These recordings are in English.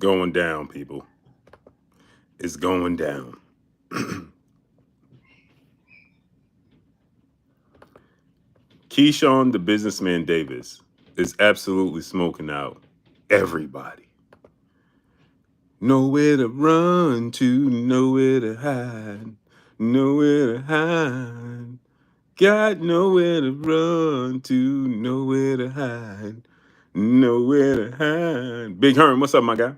going down, people. It's going down. Keyshawn, the businessman Davis, is absolutely smoking out everybody. Nowhere to run to, nowhere to hide, nowhere to hide. Got nowhere to run to, nowhere to hide, nowhere to hide. Big Herm, what's up, my guy?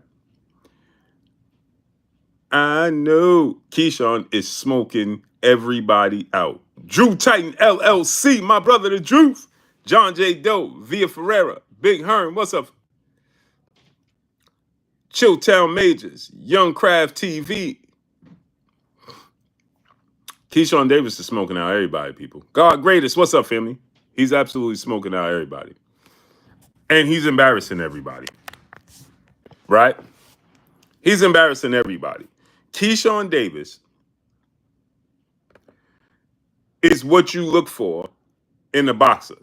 I know Keyshawn is smoking everybody out. Drew Titan LLC, my brother the Druth. John J. Doe, Via Ferreira. Big Herm, what's up? Chilltown Majors, Young Craft TV. Keyshawn Davis is smoking out everybody, people. God Greatest, what's up, family? He's absolutely smoking out everybody. And he's embarrassing everybody. Right? He's embarrassing everybody. Keyshawn Davis is what you look for in a boxer.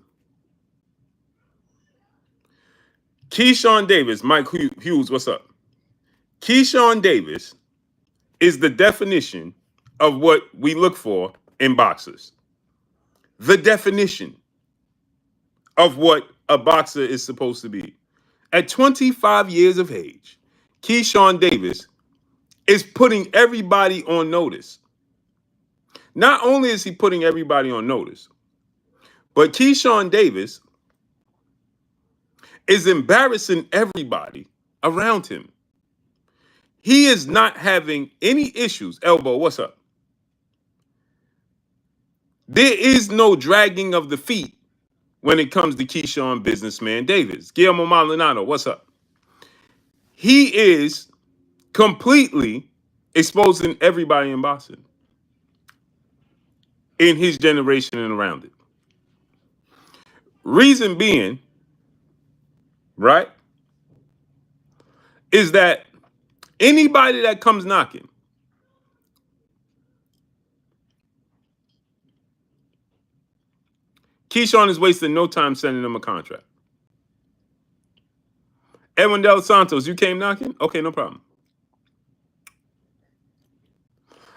Keyshawn Davis, Mike Hughes, what's up? Keyshawn Davis is the definition of what we look for in boxers. The definition of what a boxer is supposed to be. At 25 years of age, Keyshawn Davis is putting everybody on notice. Not only is he putting everybody on notice, but Keyshawn Davis is embarrassing everybody around him. He is not having any issues. Elbow, what's up? There is no dragging of the feet when it comes to Keyshawn businessman Davis. Guillermo Maldonado, what's up? He is completely exposing everybody in boxing in his generation and around it. Reason being, right, is that anybody that comes knocking, Keyshawn is wasting no time sending them a contract. Edwin Del Santos, you came knocking? Okay, no problem.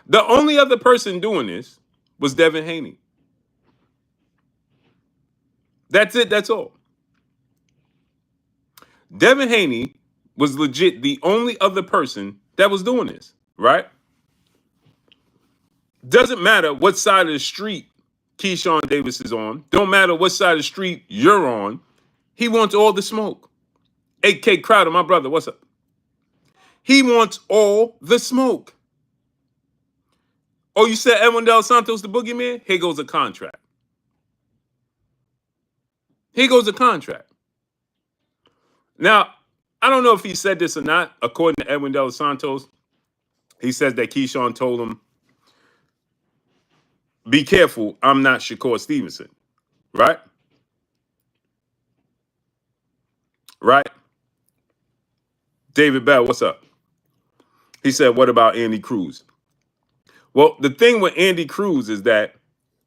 The only other person doing this was Devin Haney. That's it, that's all. Devin Haney was legit the only other person that was doing this, right? Doesn't matter what side of the street Keyshawn Davis is on. Don't matter what side of the street you're on. He wants all the smoke. AK Crowder, my brother, what's up? He wants all the smoke. Oh, you said Edwin Del Santos the boogeyman? Here goes a contract. Here goes a contract. Now, I don't know if he said this or not. According to Edwin Del Santos, he says that Keyshawn told him, be careful, I'm not Shakur Stevenson. Right? Right? David Bell, what's up? He said, what about Andy Cruz? Well, the thing with Andy Cruz is that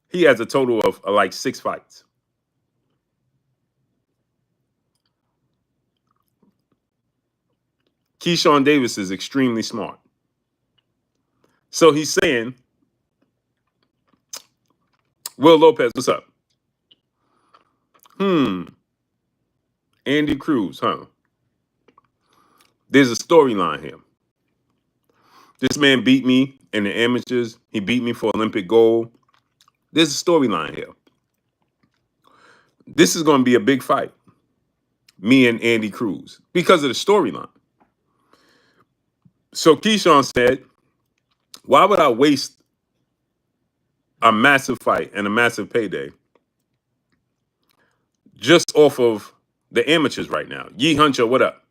he has a total of like 6 fights. Keyshawn Davis is extremely smart. So he's saying, Will Lopez, what's up? Andy Cruz, huh? There's a storyline here. This man beat me in the amateurs. He beat me for Olympic gold. There's a storyline here. This is going to be a big fight. Me and Andy Cruz. Because of the storyline. So Keyshawn said, why would I waste a massive fight and a massive payday just off of the amateurs right now? Yee Huncho, what up?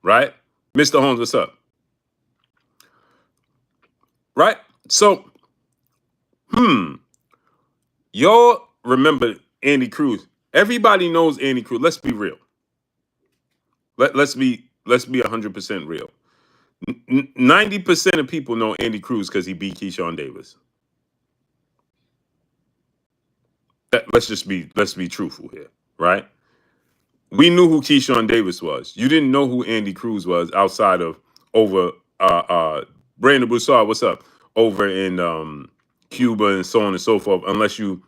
Right? Mr. Holmes, what's up? Right? So, y'all remember Andy Cruz. Everybody knows Andy Cruz. Let's be real. Let's be 100% real. 90% of people know Andy Cruz because he beat Keyshawn Davis. Let's be truthful here, right? we knew who Keyshawn Davis was. You didn't know who Andy Cruz was outside of over Brandon Broussard, what's up? Over in Cuba and so on and so forth, unless you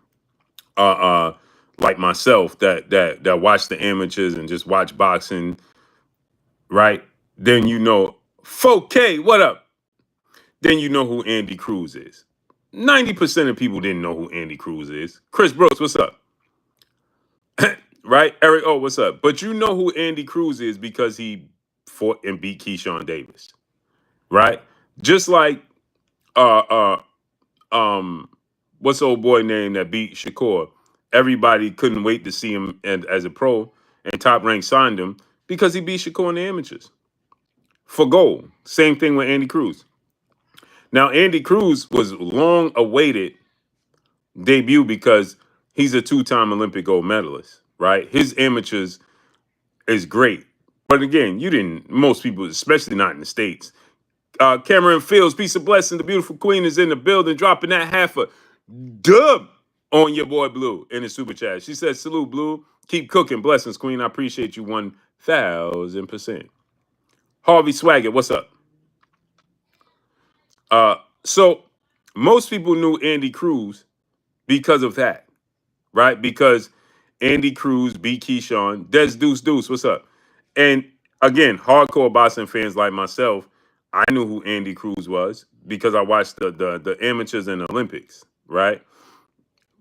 like myself that watch the amateurs and just watch boxing, right? Then you know 4K, what up? Then you know who Andy Cruz is. 90% of people didn't know who Andy Cruz is. Chris Brooks, what's up? Right? Eric, oh, what's up? But you know who Andy Cruz is because he fought and beat Keyshawn Davis, right? Just like what's the old boy name that beat Shakur? Everybody couldn't wait to see him as a pro, and Top Rank signed him because he beat Shakur in the amateurs for gold. Same thing with Andy Cruz. Now, Andy Cruz was long awaited debut because he's a two-time Olympic gold medalist, right? His amateurs is great. But again, most people, especially not in the States. Cameron Fields, peace of blessing. The beautiful queen is in the building, dropping that half a dub on your boy Blue in the super chat. She says, salute, Blue. Keep cooking. Blessings, queen. I appreciate you 1,000%. Harvey Swaggart, what's up? So most people knew Andy Cruz because of that, right? Because Andy Cruz beat Keyshawn. Des Deuce, what's up? And again, hardcore boxing fans like myself, I knew who Andy Cruz was because I watched the amateurs and the Olympics, right?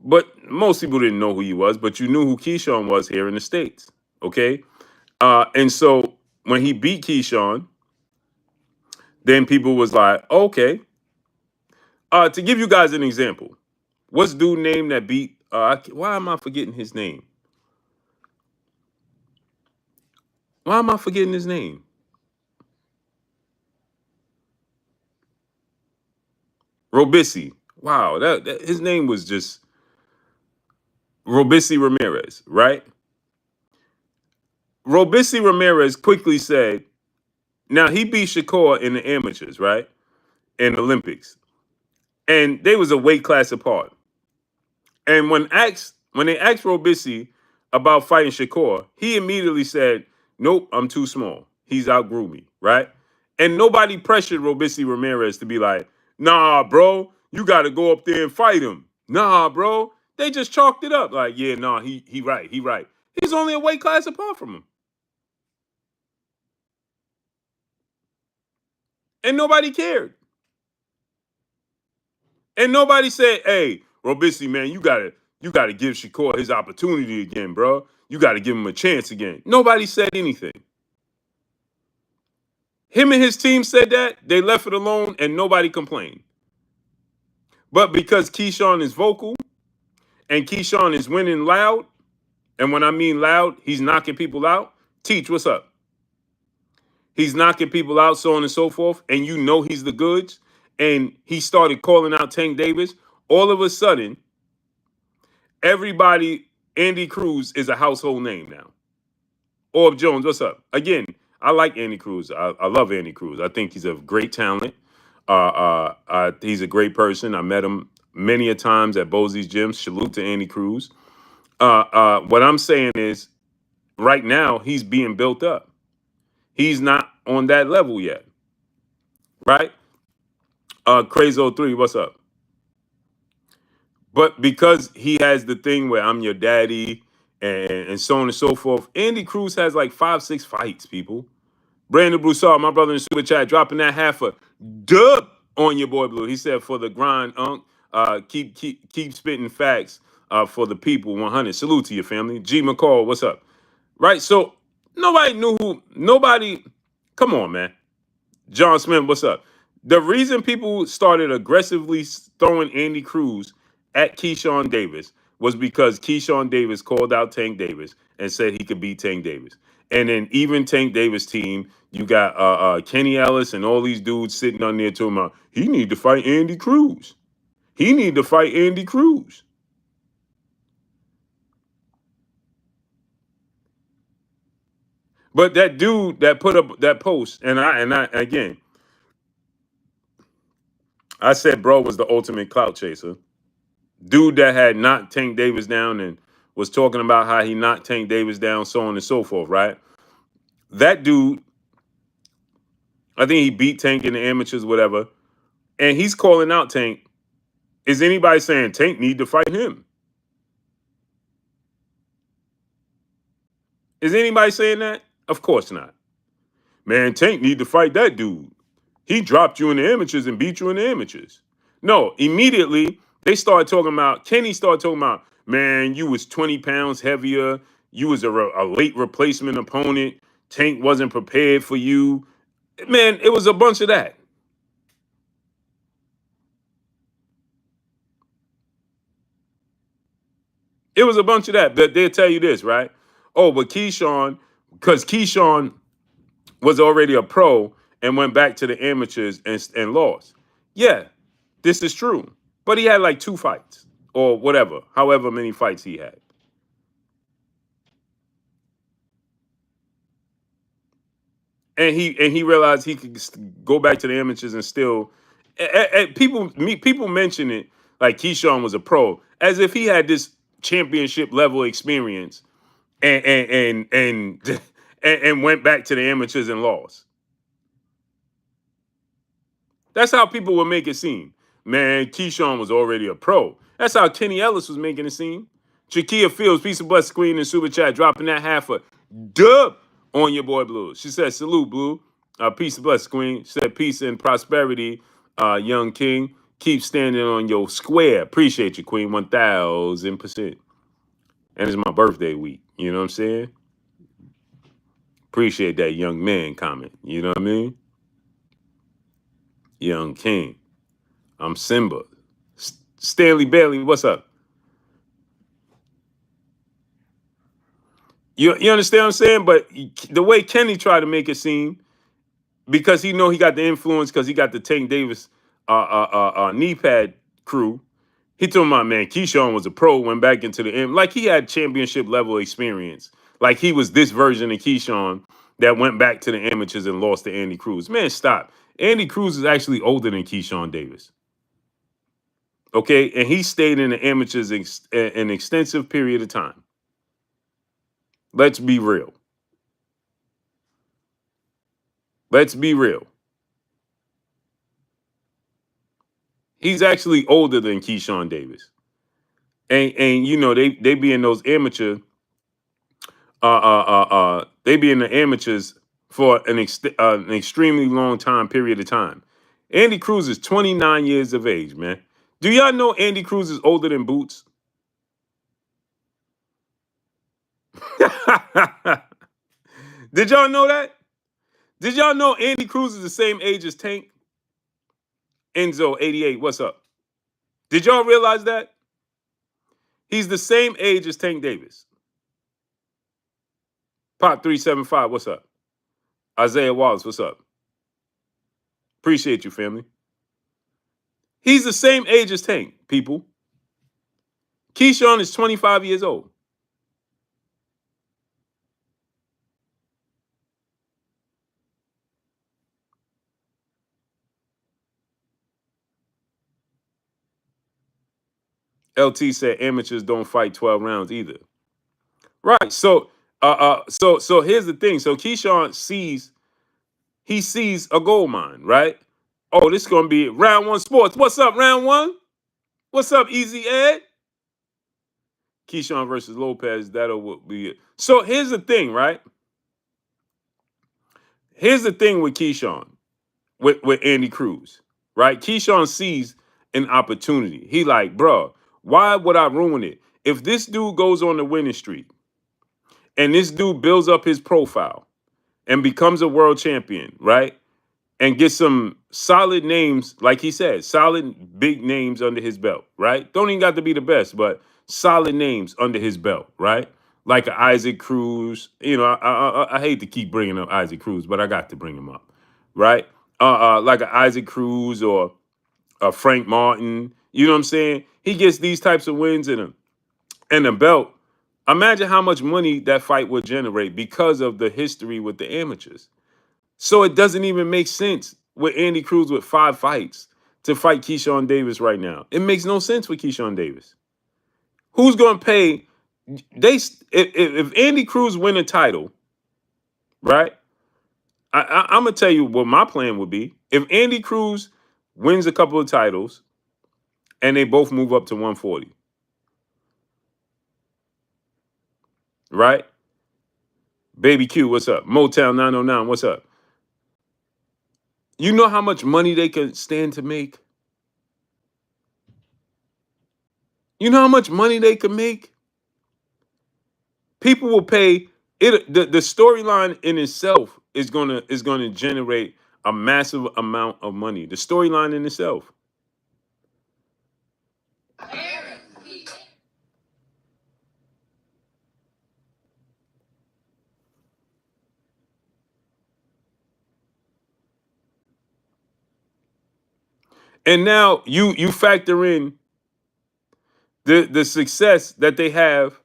But most people didn't know who he was, but you knew who Keyshawn was here in the States, okay? And so when he beat Keyshawn, then people was like, okay. To give you guys an example, what's dude name that beat, why am I forgetting his name? Why am I forgetting his name? Robisi. Wow, that his name was just Robisi Ramirez, right? Robisi Ramirez quickly said, now he beat Shakur in the amateurs, right? In the Olympics. And they was a weight class apart. And when they asked Robisi about fighting Shakur, he immediately said, nope, I'm too small. He's outgrew me, right? And nobody pressured Robisi Ramirez to be like, nah, bro, you got to go up there and fight him. Nah, bro. They just chalked it up like, yeah, nah, he right. He's only a weight class apart from him. And nobody cared. And nobody said, hey, Robisi, man, you gotta give Shakur his opportunity again, bro. You gotta give him a chance again. Nobody said anything. Him and his team said that, they left it alone, and nobody complained. But because Keyshawn is vocal, and Keyshawn is winning loud, and when I mean loud, he's knocking people out. Teach, what's up? He's knocking people out, so on and so forth, and you know he's the goods, and he started calling out Tank Davis. All of a sudden, everybody, Andy Cruz is a household name now. Orb Jones, what's up? Again, I like Andy Cruz. I love Andy Cruz. I think he's a great talent. He's a great person. I met him many a times at Bosie's gym. Salute to Andy Cruz. What I'm saying is, right now, he's being built up. He's not on that level yet, right? Crazo3, what's up? But because he has the thing where I'm your daddy and so on and so forth, Andy Cruz has like 5-6 fights, people. Brandon Broussard, my brother in the super chat, dropping that half a dub on your boy Blue. He said, for the grind, keep spitting facts for the people, 100. Salute to your family. G. McCall, what's up? Right, so nobody, come on, man. John Smith, what's up? The reason people started aggressively throwing Andy Cruz at Keyshawn Davis was because Keyshawn Davis called out Tank Davis and said he could beat Tank Davis. And then even Tank Davis team, you got Kenny Ellis and all these dudes sitting on there talking about, he need to fight Andy Cruz. He need to fight Andy Cruz. But that dude that put up that post, and I again, I said bro was the ultimate clout chaser. Dude that had knocked Tank Davis down and was talking about how he knocked Tank Davis down, so on and so forth, right? That dude, I think he beat Tank in the amateurs, whatever, and he's calling out Tank. Is anybody saying Tank need to fight him? Is anybody saying that? Of course not. Man, Tank need to fight that dude. He dropped you in the amateurs and beat you in the amateurs. No, immediately they started talking about, Kenny started talking about, man, you was 20 pounds heavier. You was a late replacement opponent. Tank wasn't prepared for you. Man, it was a bunch of that. It was a bunch of that. But they'll tell you this, right? Oh, but Keyshawn, because Keyshawn was already a pro and went back to the amateurs and lost. Yeah, this is true. But he had like 2 fights or whatever, however many fights he had. And he realized he could go back to the amateurs and still people mention it like Keyshawn was a pro as if he had this championship level experience and and went back to the amateurs and lost. That's how people would make it seem. Man, Keyshawn was already a pro. That's how Kenny Ellis was making it seem. Jakia Fields, piece of blessed screen and super chat, dropping that half a dub on your boy Blue. She said, salute, Blue. Peace of blessed screen. She said, peace and prosperity, young king. Keep standing on your square. Appreciate you, Queen, 1,000%. And it's my birthday week. You know what I'm saying? Appreciate that young man comment. You know what I mean? Young king. I'm Simba. Stanley Bailey, what's up? You understand what I'm saying? But the way Kenny tried to make it seem, because he know he got the influence, because he got the Tank Davis knee pad crew, he told my man, Keyshawn was a pro, went back into the end. Like he had championship level experience. Like he was this version of Keyshawn that went back to the amateurs and lost to Andy Cruz. Man, stop. Andy Cruz is actually older than Keyshawn Davis. Okay, and he stayed in the amateurs an extensive period of time. Let's be real. Let's be real. He's actually older than Keyshawn Davis. And you know, they be in those amateur they be in the amateurs for an extremely long time period of time. Andy Cruz is 29 years of age, man. Do y'all know Andy Cruz is older than Boots? Did y'all know that? Did y'all know Andy Cruz is the same age as Tank? Enzo, 88, what's up? Did y'all realize that? He's the same age as Tank Davis. Pop 375, what's up? Isaiah Wallace, what's up? Appreciate you, family. He's the same age as Tank, people. Keyshawn is 25 years old. LT said amateurs don't fight 12 rounds either. Right. So here's the thing. So Keyshawn sees a gold mine, right? Oh, this is gonna be round 1 sports. What's up, round 1? What's up, Easy Ed? Keyshawn versus Lopez, that'll be it. So here's the thing, right? Here's the thing with Keyshawn, with Andy Cruz, right? Keyshawn sees an opportunity. He like, bro, why would I ruin it? If this dude goes on the winning streak and this dude builds up his profile and becomes a world champion, right? And gets some solid names, like he said, solid big names under his belt, right? Don't even got to be the best, but solid names under his belt, right? Like a Isaac Cruz. You know, I hate to keep bringing up Isaac Cruz, but I got to bring him up, right? Like a Isaac Cruz or a Frank Martin. You know what I'm saying? He gets these types of wins in him and a belt. Imagine how much money that fight would generate because of the history with the amateurs. So it doesn't even make sense with Andy Cruz with 5 fights to fight Keyshawn Davis right now. It makes no sense with Keyshawn Davis. Who's going to pay if Andy Cruz win a title, right? I'm gonna tell you what my plan would be. If Andy Cruz wins a couple of titles and they both move up to 140, right? Baby Q, what's up? Motown 909, what's up? You know how much money they can stand to make? You know how much money they can make? People will pay it. The storyline in itself is gonna generate a massive amount of money. The storyline in itself. And now you factor in the success that they have,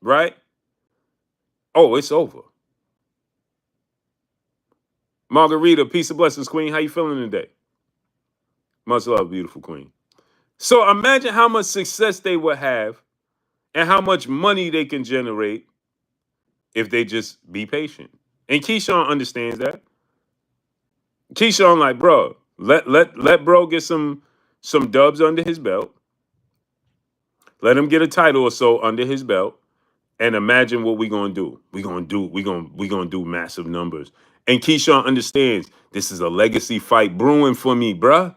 right? Oh, it's over. Margarita, peace and blessings, Queen. How you feeling today? Much love, beautiful Queen. So imagine how much success they would have and how much money they can generate if they just be patient. And Keyshawn understands that. Keyshawn, like, bro, let bro get some dubs under his belt. Let him get a title or so under his belt. And imagine what we gonna do. We gonna do massive numbers. And Keyshawn understands this is a legacy fight brewing for me, bruh.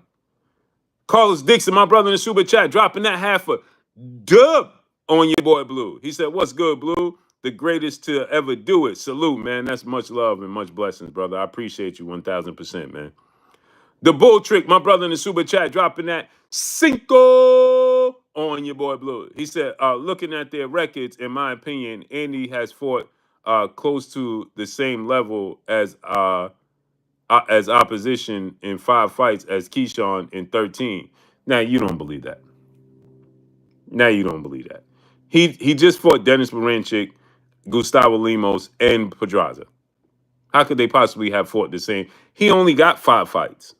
Carlos Dixon, my brother in the super chat, dropping that half a dub on your boy Blue. He said, "What's good, Blue? The greatest to ever do it. Salute, man. That's much love and much blessings, brother. I appreciate you 1000%, man." The Bull Trick, my brother in the super chat, dropping that cinco on your boy Blue. He said, looking at their records, in my opinion, Andy has fought close to the same level as opposition in 5 fights as Keyshawn in 13. Now you don't believe that. Now you don't believe that. He just fought Dennis Baranchyk, Gustavo Limos, and Pedraza. How could they possibly have fought the same? He only got 5 fights.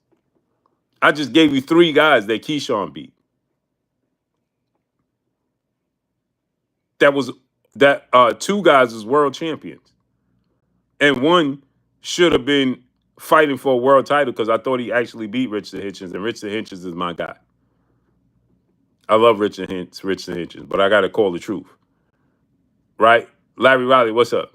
I just gave you 3 guys that Keyshawn beat. That 2 guys was world champions, and one should have been fighting for a world title because I thought he actually beat Richard Hitchens, and Richard Hitchens is my guy. I love Richard Hitchens, but I got to call the truth, right? Larry Riley, what's up?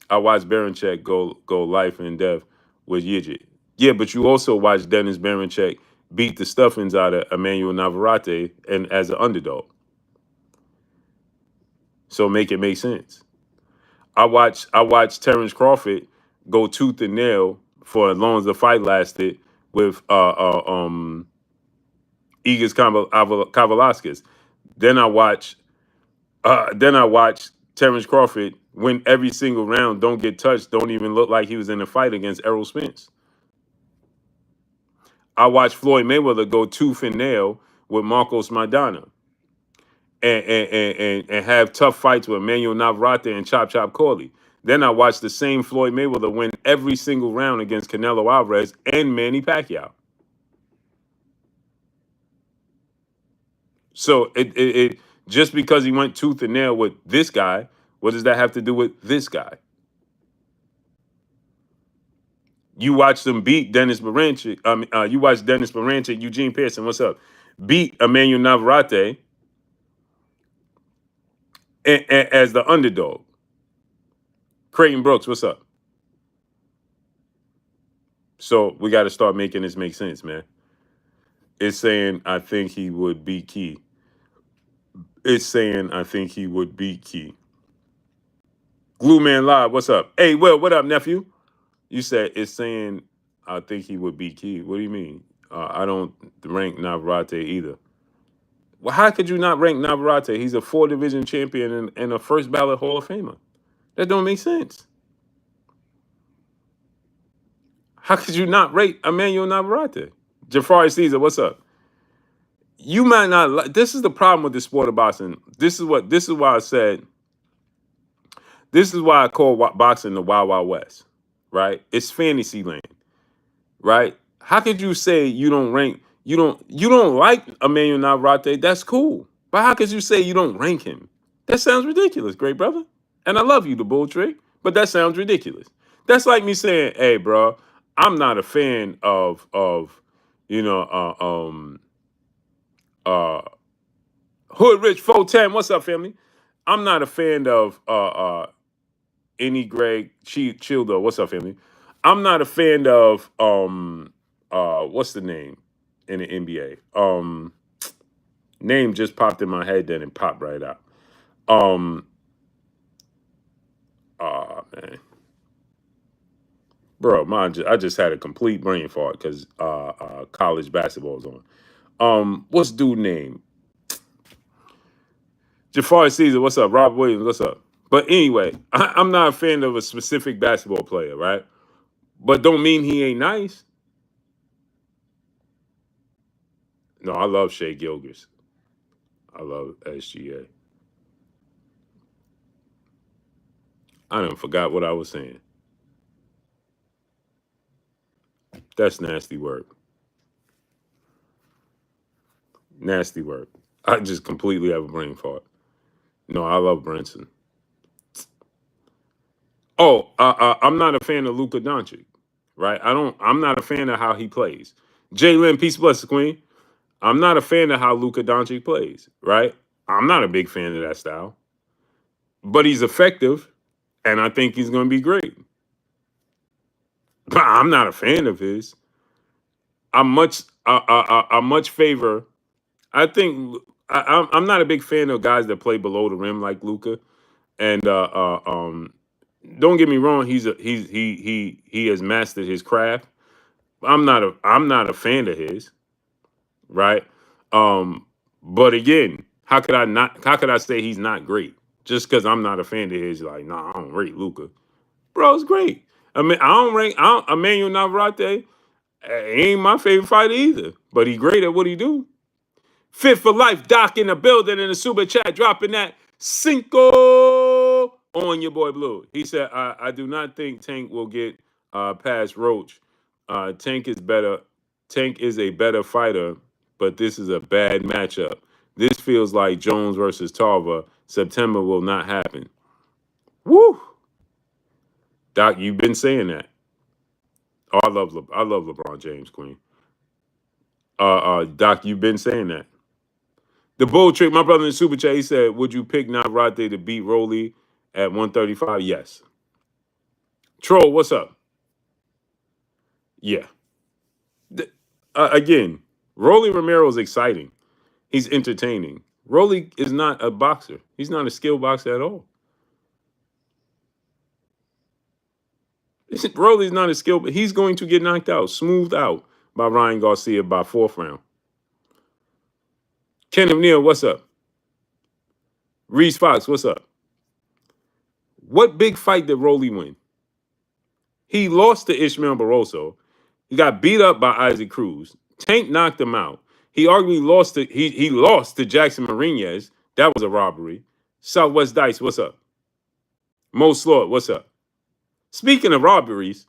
I watched Baranchyk go life and death with Yijit. Yeah, but you also watched Dennis Baranchyk beat the stuffings out of Emmanuel Navarrete and as an underdog. So make it make sense. I watched Terrence Crawford go tooth and nail for as long as the fight lasted with Igor Kavalauskas. Then I watched Terrence Crawford win every single round, don't get touched, don't even look like he was in a fight against Errol Spence. I watched Floyd Mayweather go tooth and nail with Marcos Maidana and have tough fights with Emmanuel Navarrete and Chop Corley. Then I watched the same Floyd Mayweather win every single round against Canelo Alvarez and Manny Pacquiao. So it just because he went tooth and nail with this guy, what does that have to do with this guy? You watched them beat Dennis Baranchyk. You watched Dennis Baranchyk, Eugene Pearson, what's up? Beat Emmanuel Navarrete as the underdog. Creighton Brooks, what's up? So we got to start making this make sense, man. It's saying I think he would beat Key. It's saying I think he would beat Key. Glue Man Live, what's up? Hey, Will, what up, nephew? You said it's saying I think he would beat Key. What do you mean? I don't rank Navarrete either. Well, how could you not rank Navarrete? He's a 4-division champion and a first ballot Hall of Famer. That don't make sense. How could you not rate Emmanuel Navarrete? Jafari Caesar, what's up? You might not like. This is the problem with the sport of boxing. This is why I said. This is why I call boxing the Wild Wild West, right? It's fantasy land, right? How could you say you don't rank? You don't like Emmanuel Navarrete? That's cool, but how could you say you don't rank him? That sounds ridiculous, great brother. And I love you, the bull trick, but that sounds ridiculous. That's like me saying, "Hey, bro, I'm not a fan of you know uh Hood Rich 410. What's up, family? I'm not a fan of any Greg Childo. What's up, family? I'm not a fan of what's the name in the NBA? Name just popped in my head, then it popped right out. Man, bro, I just had a complete brain fart because college basketball is on. What's dude name? Jafar Caesar, what's up? Rob Williams, what's up? But anyway, I'm not a fan of a specific basketball player, right? But don't mean he ain't nice. No, I love Shea Gilgeous. I love SGA. I done forgot what I was saying. That's nasty work. Nasty work. I just completely have a brain fart. No, I love Brunson. Oh, I'm not a fan of Luka Doncic, right? I'm not a fan of how he plays. Jalen, peace bless the queen. I'm not a fan of how Luka Doncic plays, right? I'm not a big fan of that style, but he's effective, and I think he's going to be great. But I'm not a fan of his. I much favor. I think I'm not a big fan of guys that play below the rim like Luka, and don't get me wrong, he has mastered his craft. I'm not a fan of his, right? But again, how could I say he's not great? Just because I'm not a fan of his, like, nah, I don't rate Luka. Bro, it's great. I mean, Emmanuel Navarrete ain't my favorite fighter either, but he great at what he do. Fit for life, Doc in the building in the super chat, dropping that Cinco on your boy Blue. He said, I do not think Tank will get past Roach. Tank is better. Tank is a better fighter, but this is a bad matchup. This feels like Jones versus Tarver. September will not happen. Woo! Doc, you've been saying that. Oh, I love LeBron James, Queen. Doc, you've been saying that. The bull trick, my brother in the super chat, he said, would you pick Navarrete to beat Rolly at 135? Yes. Troll, what's up? Yeah. Again, Rolly Romero is exciting. He's entertaining. Rolly is not a boxer. He's not a skilled boxer at all. Rolly's not a skilled, but he's going to get knocked out, smoothed out by Ryan Garcia by 4th round. Kenneth Neal, what's up? Reese Fox, what's up? What big fight did Rolly win? He lost to Ishmael Barroso. He got beat up by Isaac Cruz. Tank knocked him out. He arguably lost to he lost to Jackson Marinez. That was a robbery. Southwest Dice, what's up? Mo Slort, what's up? Speaking of robberies,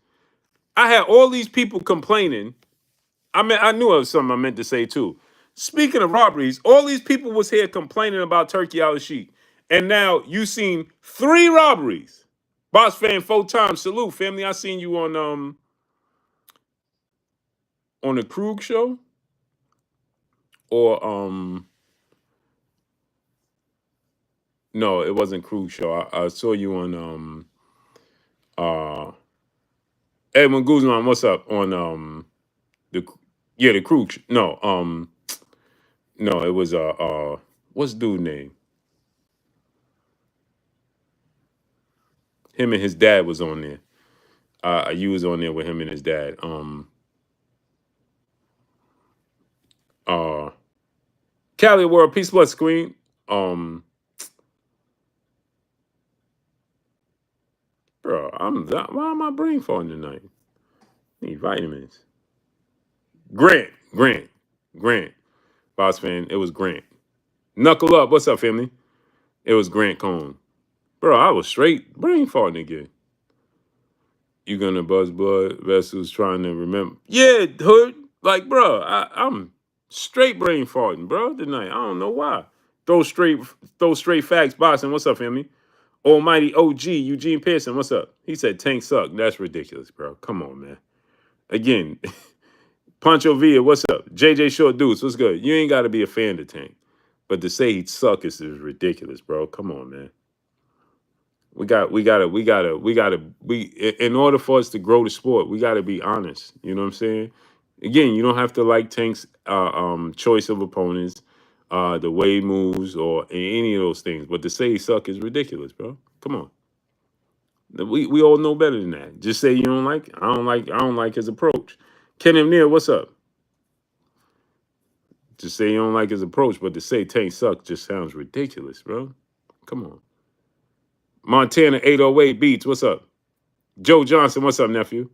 I had all these people complaining. I knew it was something I meant to say too. Speaking of robberies, all these people was here complaining about Turkey Al-Sheikh. And now you seen 3 robberies. Boss fan 4 times. Salute, family. I seen you on the Krug show. Or no, it wasn't Krug show. I saw you on Edwin Guzman, what's up? On the Krug. No, it was what's dude name? Him and his dad was on there. You was on there with him and his dad. Cali World, peace plus screen. Bro, why am I brain farting tonight? Need vitamins. Grant. Boss fan, it was Grant. Knuckle up, what's up, family? It was Grant Cone. Bro, I was straight brain farting again. You gonna buzz blood vessels trying to remember? Yeah, Hood. Like, bro, I'm straight brain farting, bro, tonight. I don't know why. Throw straight facts. Boxing. What's up, family? Almighty OG Eugene Pearson. What's up? He said Tank suck. That's ridiculous, bro. Come on, man. Again, Pancho Villa. What's up? JJ Short Deuce. What's good? You ain't got to be a fan of Tank, but to say he'd suck is ridiculous, bro. Come on, man. In order for us to grow the sport, we gotta be honest. You know what I'm saying? Again, you don't have to like Tank's choice of opponents, the way he moves, or any of those things. But to say he suck is ridiculous, bro. Come on. We all know better than that. Just say you don't like it. I don't like his approach. Ken M. Neal, what's up? Just say you don't like his approach, but to say Tank suck just sounds ridiculous, bro. Come on. Montana 808 Beats, what's up? Joe Johnson, what's up, nephew?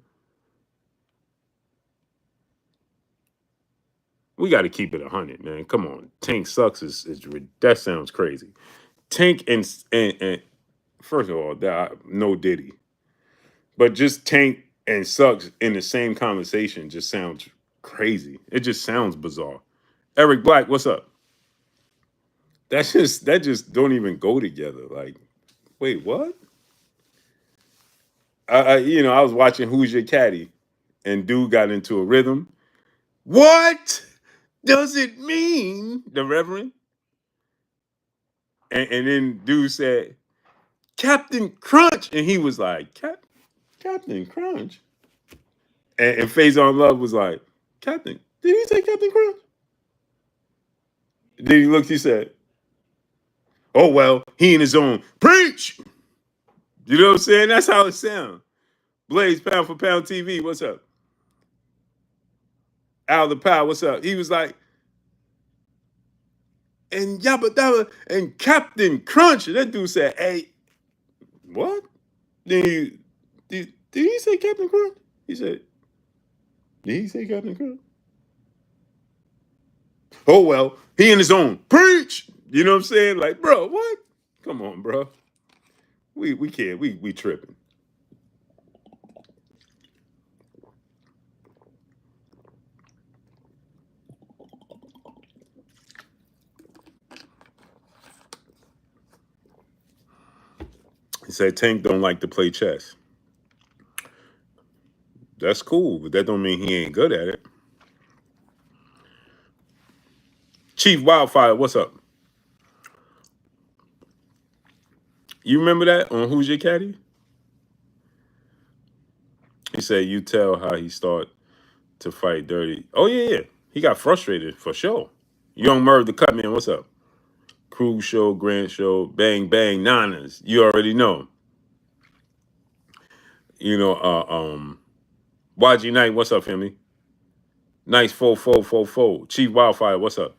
We got to keep it 100, man. Come on. Tank sucks that sounds crazy. Tank and first of all, no Diddy. But just Tank and sucks in the same conversation just sounds crazy. It just sounds bizarre. Eric Black, what's up? That just don't even go together. Like, wait, what? I was watching Who's Your Caddy, and dude got into a rhythm. What does it mean, the Reverend? And then dude said, Captain Crunch, and he was like, Captain Crunch. And Faison Love was like, Captain, did he say Captain Crunch? Then he looked, he said, oh, well, he in his own. Preach! You know what I'm saying? That's how it sounds. Blaze, Pound for Pound TV, what's up? Al the Pow, what's up? He was like, and Yabba Dabba and Captain Crunch. And that dude said, hey, what? Then did he say Captain Crunch? He said, did he say Captain Crunch? Oh, well, he in his own. Preach! You know what I'm saying? Like, bro, what? Come on, bro. We can't. We tripping. He said Tank don't like to play chess. That's cool, but that don't mean he ain't good at it. Chief Wildfire, what's up? You remember that on Who's Your Caddy? He said you tell how he started to fight dirty. Oh, yeah. He got frustrated for sure. Young Merv the Cutman, what's up? Cruz Show, Grant Show, Bang Bang, Nanas. You already know. You know, YG Knight, what's up, family? Nice 4444. Chief Wildfire, what's up?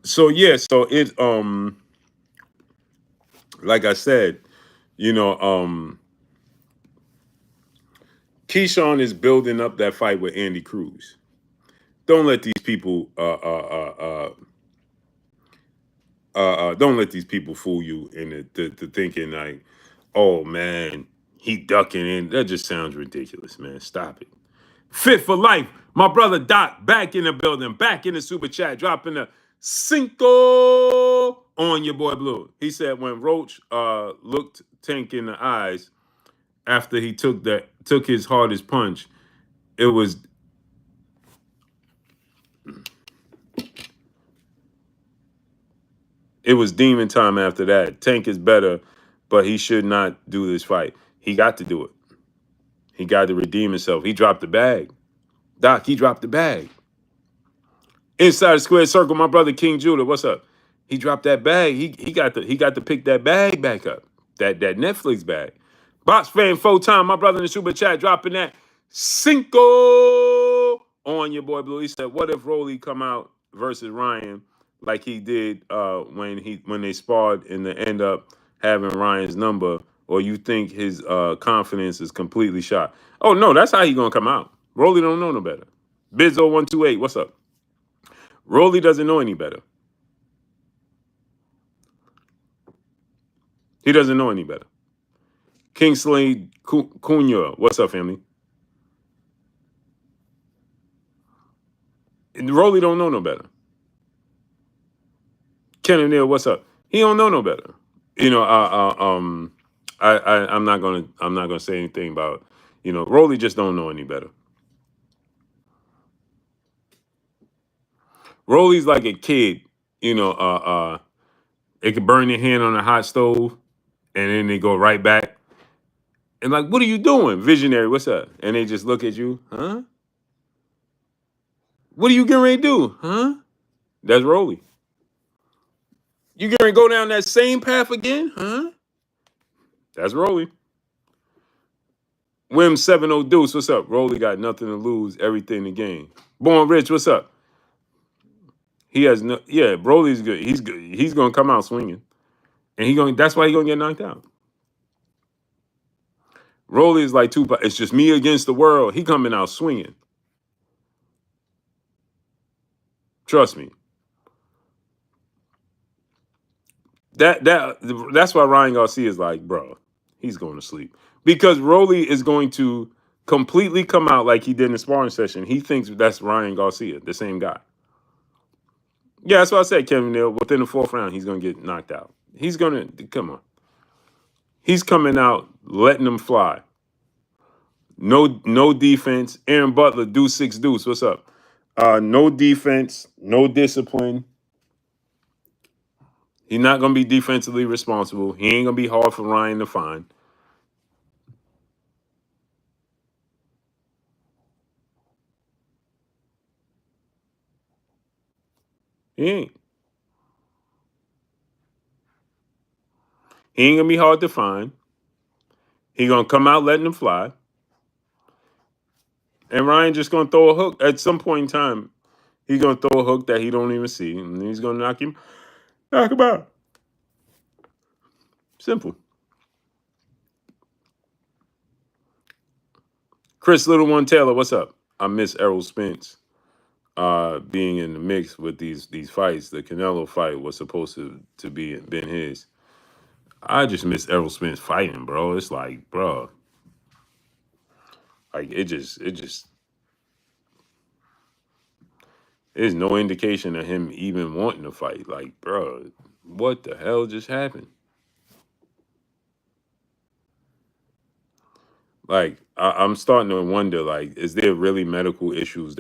So yeah, so it like I said, you know, Keyshawn is building up that fight with Andy Cruz. Don't let these people don't let these people fool you into thinking like, oh man, he ducking in. That just sounds ridiculous, man. Stop it. Fit for life. My brother Doc back in the building, back in the super chat, dropping a cinco on your boy Blue. He said when Roach looked Tank in the eyes after he took his hardest punch, it was demon time after that. Tank is better, but he should not do this fight. He got to do it. He got to redeem himself. He dropped the bag. Doc, he dropped the bag. Inside the square circle, my brother King Judah, what's up? He dropped that bag. He got to pick that bag back up. That Netflix bag. Box fan full time, my brother in the super chat dropping that cinco on your boy Blue. He said, what if Rolly come out versus Ryan like he did when they sparred and they end up having Ryan's number, or you think his confidence is completely shot? Oh no, that's how he gonna come out. Rolly don't know no better. Bizzo128, what's up? Rolly doesn't know any better. He doesn't know any better. Kingsley Cunha, what's up, family? Rolly don't know no better. Ken O'Neill, what's up? He don't know no better. You know, I'm not gonna say anything about, Rolly just don't know any better. Rolly's like a kid, it could burn your hand on a hot stove and then they go right back. And like, what are you doing? Visionary, what's up? And they just look at you, huh? What are you getting ready to do? Huh? That's Rolly. You getting ready to go down that same path again? Huh? That's Rolly. Wim 7-0 Deuce, what's up? Rolly got nothing to lose, everything to gain. Born Rich, what's up? He has no, yeah, Rolly's good. He's good. He's gonna come out swinging. And that's why he's gonna get knocked out. Rolly is like Tupac. It's just me against the world. He coming out swinging. Trust me. That's why Ryan Garcia is like, bro, he's going to sleep. Because Rolly is going to completely come out like he did in the sparring session. He thinks that's Ryan Garcia, the same guy. Yeah, that's what I said, Kevin Neal. Within the fourth round, he's going to get knocked out. He's going to, come on. He's coming out, letting them fly. No defense. Aaron Butler, Deuce 6 Deuce. What's up? No defense, no discipline. He's not going to be defensively responsible. He ain't going to be hard for Ryan to find. He ain't. He ain't going to be hard to find. He going to come out letting them fly. And Ryan just going to throw a hook. At some point in time, he's going to throw a hook that he don't even see. And he's going to knock him out. Simple. Chris Little One Taylor, what's up? I miss Errol Spence being in the mix with these fights. The Canelo fight was supposed to be been his. I just miss Errol Spence fighting, bro. It's like, bro, like it just there's no indication of him even wanting to fight. Like, bro, what the hell just happened? Like, I'm starting to wonder, like, is there really medical issues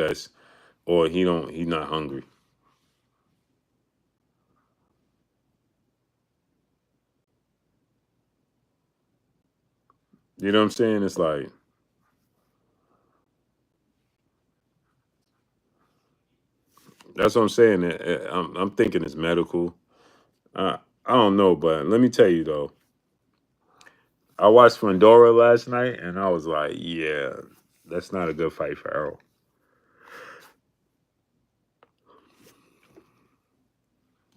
or he's not hungry? You know what I'm saying? It's like, that's what I'm saying. I'm thinking it's medical. I don't know, but let me tell you though. I watched Fundora last night, and I was like, yeah, that's not a good fight for Errol.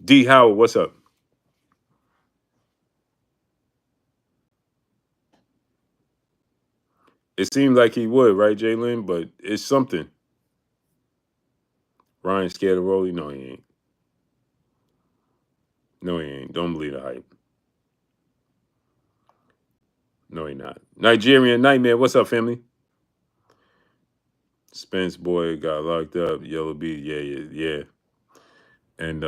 D Howard, what's up? It seemed like he would, right, Jalen? But it's something. Ryan scared of Rolly? No, he ain't. No, he ain't. Don't believe the hype. No, he not. Nigerian Nightmare, what's up, family? Spence boy got locked up. Yellow Beat, yeah. And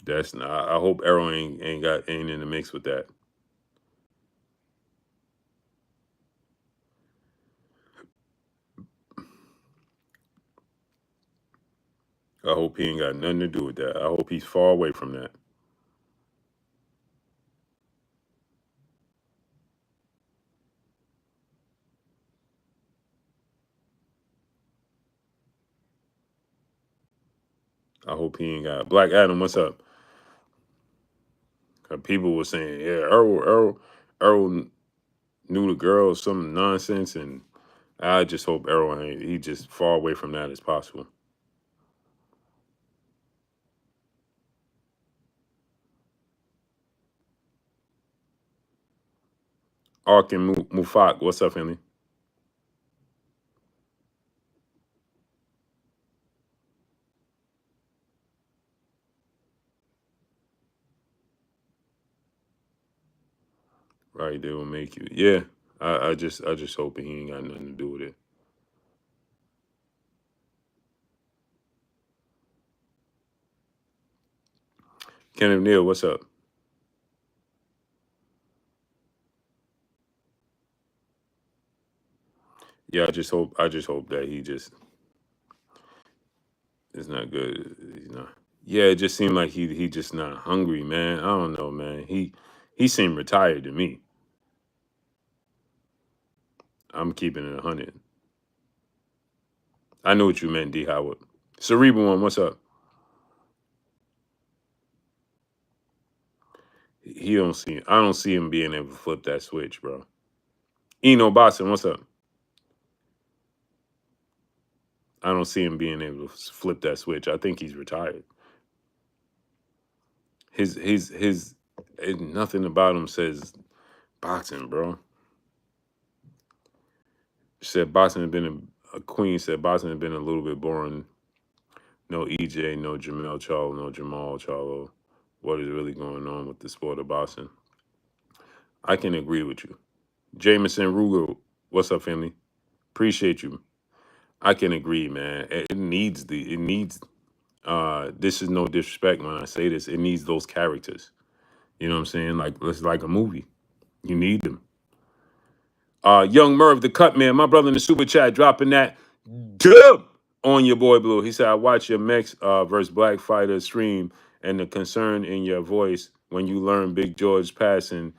that's not. I hope Arrow ain't in the mix with that. I hope he ain't got nothing to do with that. I hope he's far away from that. I hope he ain't got Black Adam. What's up? People were saying, yeah, Earl knew the girl or some nonsense, and I just hope Errol ain't. He just far away from that as possible. Ark and Mufak, what's up, family? Right, they will make you. Yeah, I just hope he ain't got nothing to do with it. Kenneth Neal, what's up? Yeah, I just hope that he just is not good. He's not. Yeah, it just seemed like he just not hungry, man. I don't know, man. He seemed retired to me. I'm keeping it 100. I know what you meant, D Howard. Cerebral one, what's up? He don't see. I don't see him being able to flip that switch, bro. Eno Boston, what's up? I don't see him being able to flip that switch. I think he's retired. His nothing about him says boxing, bro. Said boxing had been a queen. Said boxing had been a little bit boring. No EJ, no Jamel Charlo, no Jamal Charlo. What is really going on with the sport of boxing? I can agree with you. Jameson Ruger, what's up, family? Appreciate you. I can agree, man. It needs this is no disrespect when I say this. It needs those characters. You know what I'm saying? Like it's like a movie. You need them. Young Merv, the cut man, my brother in the super chat, dropping that dub on your boy Blue. He said, I watch your Mex versus Black Fighter stream and the concern in your voice when you learn Big George passing,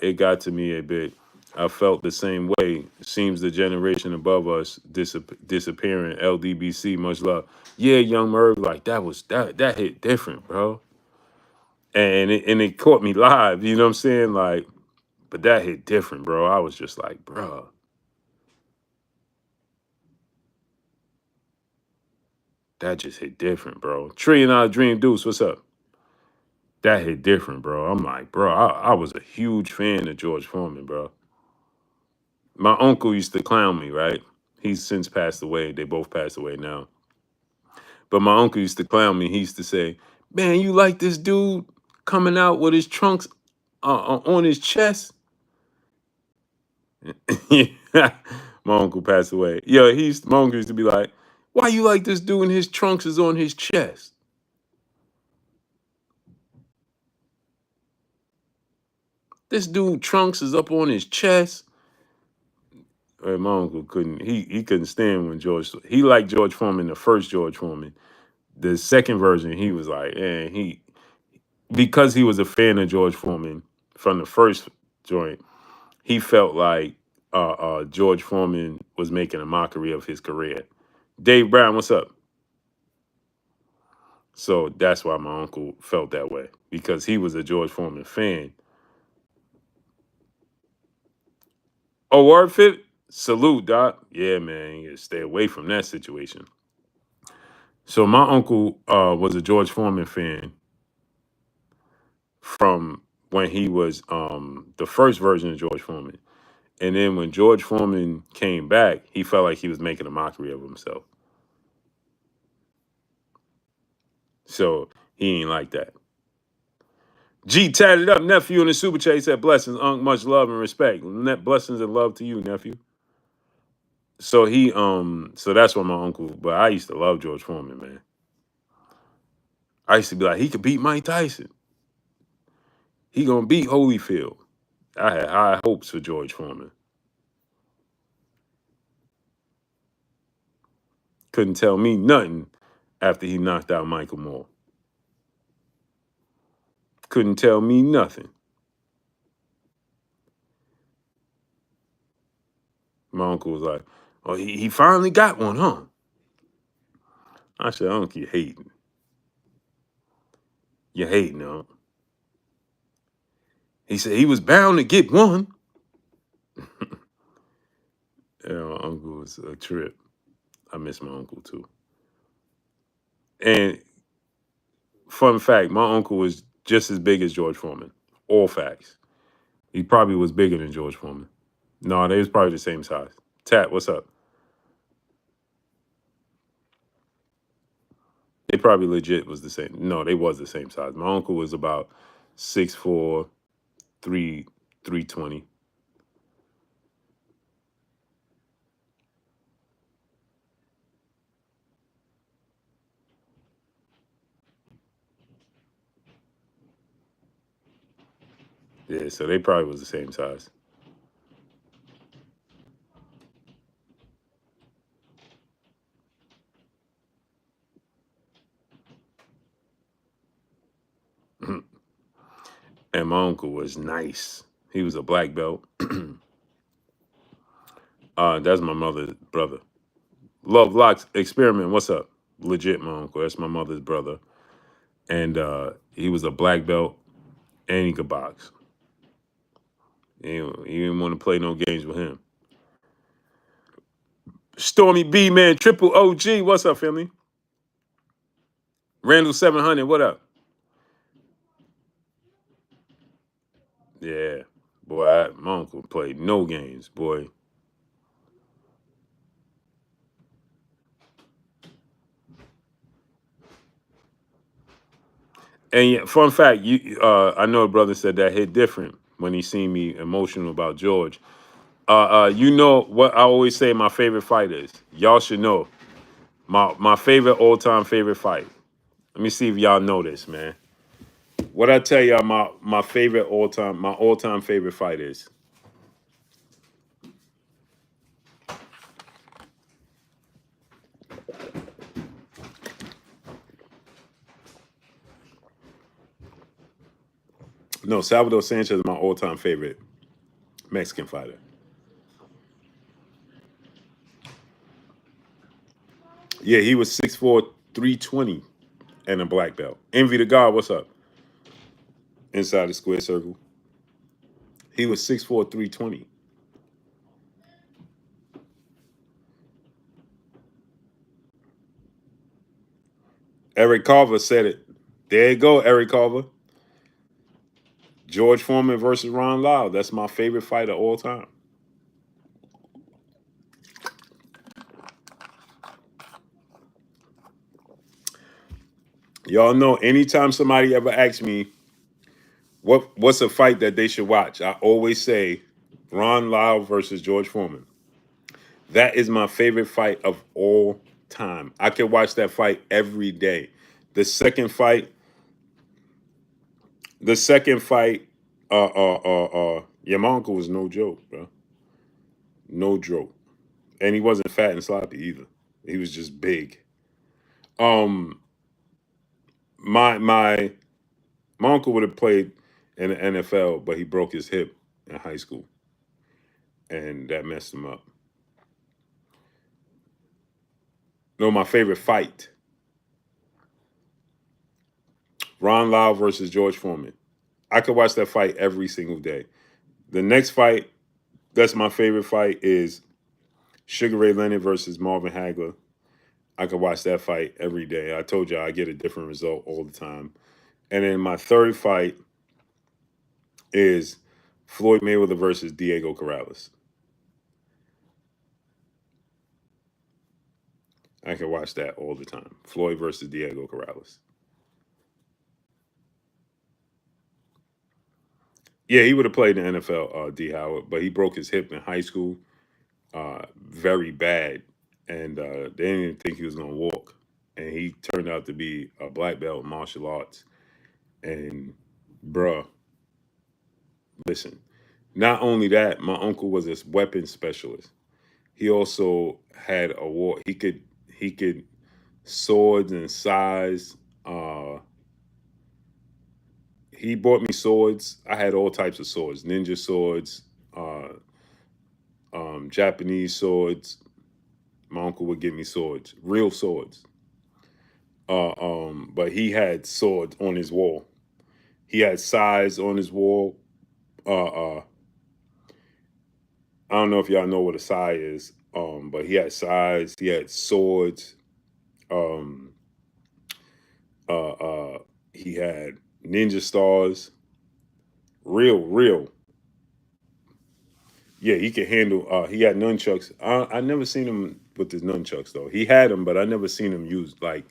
it got to me a bit. I felt the same way. Seems the generation above us disappearing. LDBC, much love. Yeah, Young Merv, like that hit different, bro. And it caught me live. You know what I'm saying? Like, but that hit different, bro. I was just like, bro. That just hit different, bro. Trillion Dollar Dream Deuce, what's up? That hit different, bro. I'm like, bro, I was a huge fan of George Foreman, bro. My uncle used to clown me, right? He's since passed away. They both passed away now. But my uncle used to clown me. He used to say, man, you like this dude coming out with his trunks on his chest? Yeah. My uncle passed away. Yeah, my uncle used to be like, why you like this dude and his trunks is on his chest? This dude trunks is up on his chest. My uncle couldn't. He couldn't stand when George. He liked George Foreman, the first George Foreman. The second version, he was like, and because he was a fan of George Foreman from the first joint, he felt like George Foreman was making a mockery of his career. Dave Brown, what's up? So that's why my uncle felt that way because he was a George Foreman fan. Oh, word fit? Salute, Doc. Yeah, man. You gotta stay away from that situation. So my uncle was a George Foreman fan from when he was the first version of George Foreman. And then when George Foreman came back, he felt like he was making a mockery of himself. So he ain't like that. G tatted up, nephew in the super chat. He said, blessings, Unc, much love and respect. Net blessings and love to you, nephew. So so that's why my uncle, but I used to love George Foreman, man. I used to be like, he could beat Mike Tyson. He gonna beat Holyfield. I had high hopes for George Foreman. Couldn't tell me nothing after he knocked out Michael Moore. Couldn't tell me nothing. My uncle was like, oh, he finally got one, huh? I said, Uncle, you hating. You hating, huh? He said he was bound to get one. Yeah, my uncle was a trip. I miss my uncle too. And fun fact, my uncle was just as big as George Foreman. All facts. He probably was bigger than George Foreman. No, they was probably the same size. Tat, what's up? They probably legit was the same. No, they was the same size. My uncle was about 6'4", 320. Yeah, so they probably was the same size. And my uncle was nice. He was a black belt. That's my mother's brother. Love Locks Experiment. What's up? Legit, my uncle. That's my mother's brother. And he was a black belt and he could box. You didn't want to play no games with him. Stormy B, man. Triple OG. What's up, family? Randall 700. What up? Yeah. Boy, my uncle played no games, boy. And yeah, fun fact, I know a brother said that hit different when he seen me emotional about George. You know what I always say my favorite fight is? Y'all should know. My favorite all-time favorite fight. Let me see if y'all know this, man. What I tell y'all my favorite all-time favorite fight is. No, Salvador Sanchez is my all-time favorite Mexican fighter. Yeah, he was 6'4", 320 and a black belt. Envy the God, what's up? Inside the square circle. He was 6'4", 320. Eric Carver said it. There you go, Eric Carver. George Foreman versus Ron Lyle. That's my favorite fight of all time. Y'all know anytime somebody ever asks me what's a fight that they should watch, I always say Ron Lyle versus George Foreman. That is my favorite fight of all time. I can watch that fight every day. The second fight, the second fight, yeah, my uncle was no joke, bro. No joke. And he wasn't fat and sloppy either. He was just big. Um, my my uncle would have played in the NFL, but he broke his hip in high school, and that messed him up. No, my favorite fight: Ron Lyle versus George Foreman. I could watch that fight every single day. The next fight, that's my favorite fight, is Sugar Ray Leonard versus Marvin Hagler. I could watch that fight every day. I told you I get a different result all the time. And then my third fight is Floyd Mayweather versus Diego Corrales. I can watch that all the time. Floyd versus Diego Corrales. Yeah, he would have played in the NFL, D. Howard, but he broke his hip in high school, very bad, and they didn't even think he was going to walk. And he turned out to be a black belt in martial arts. And, bruh, listen, not only that, my uncle was a weapons specialist. He also had a war. He could swords and size. He bought me swords. I had all types of swords, ninja swords, uh, Japanese swords. My uncle would give me swords, real swords. But he had swords on his wall. He had size on his wall. I don't know if y'all know what a sai is, but he had size. He had swords. Um, uh, uh, he had ninja stars. Real. Yeah, he could handle. He had nunchucks. I never seen him with his nunchucks though. He had them, but I never seen him use like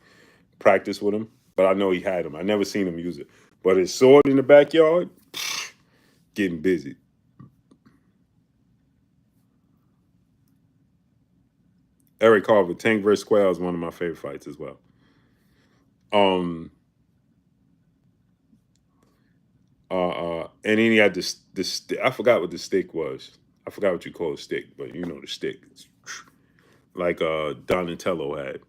practice with them. But I know he had them. I never seen him use it. But his sword in the backyard, getting busy. Eric Carver, Tank vs. Square is one of my favorite fights as well. Um, And then he had this. I forgot what the stick was. I forgot what you call a stick, but you know the stick. It's like Donatello had.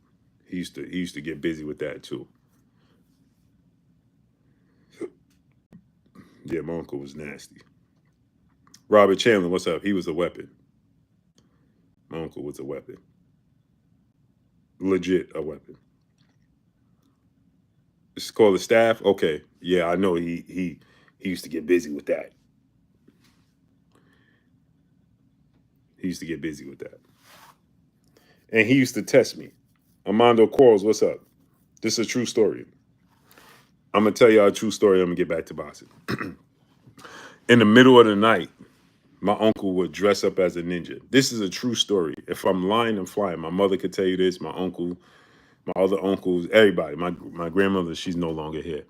He used to get busy with that too. Yeah, my uncle was nasty. Robert Chandler, what's up? He was a weapon. My uncle was a weapon. Legit a weapon. It's called the staff. Okay. Yeah, I know he used to get busy with that. He used to get busy with that. And he used to test me. Armando Quarles, what's up? This is a true story. I'm gonna tell y'all a true story. I'm gonna get back to boxing. In the middle of the night, my uncle would dress up as a ninja. This is a true story. If I'm lying, I'm flying. My mother could tell you this. My uncle, my other uncles, everybody. My grandmother, she's no longer here.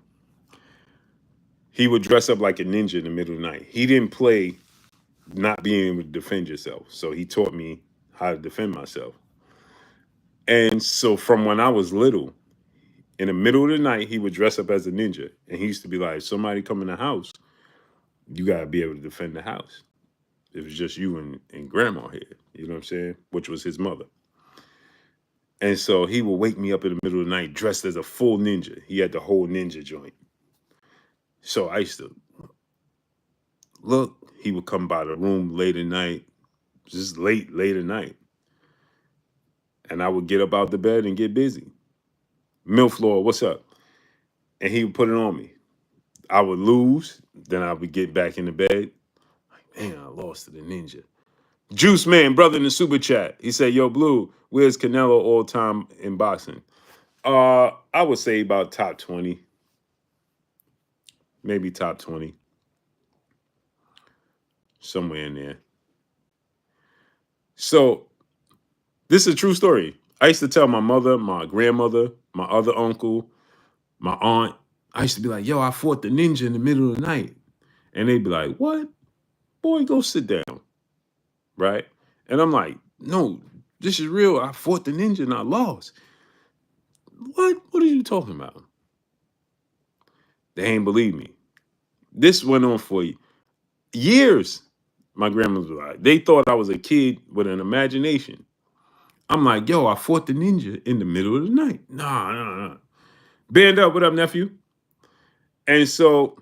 He would dress up like a ninja in the middle of the night. He didn't play not being able to defend yourself. So he taught me how to defend myself. And so from when I was little, in the middle of the night, he would dress up as a ninja. And he used to be like, somebody come in the house, you got to be able to defend the house. It was just you and grandma here. You know what I'm saying? Which was his mother. And so he would wake me up in the middle of the night dressed as a full ninja. He had the whole ninja joint. So I used to look. He would come by the room late at night, just late at night. And I would get up out the bed and get busy. Milflor, what's up? And he would put it on me. I would lose. Then I would get back in the bed. Like, man, I lost to the ninja. Juice Man, brother in the super chat. He said, yo, Blue, where's Canelo all time in boxing? I would say about top 20. Maybe top 20. Somewhere in there. So this is a true story. I used to tell my mother, my grandmother, my other uncle, my aunt. I used to be like, yo, I fought the ninja in the middle of the night. And they'd be like, what? Boy, go sit down. Right? And I'm like, no, this is real. I fought the ninja and I lost. What? What are you talking about? They ain't believe me. This went on for years. My grandmother was like, they thought I was a kid with an imagination. I'm like, yo, I fought the ninja in the middle of the night. Nah. Band up, what up, nephew? And so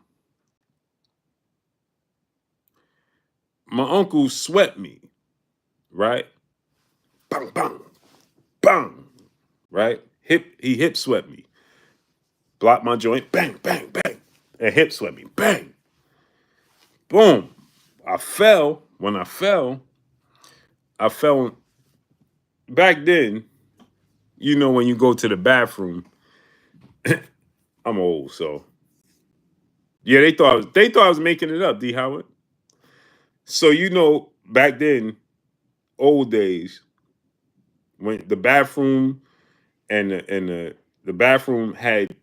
my uncle swept me, right? Bang, bang, bang, right? He hip swept me. Blocked my joint, bang, bang, bang. And hip swept me, bang. Boom. I fell. When I fell back then, you know, when you go to the bathroom, I'm old, so yeah, they thought I was making it up, D Howard. So you know, back then, old days, when the bathroom and the bathroom had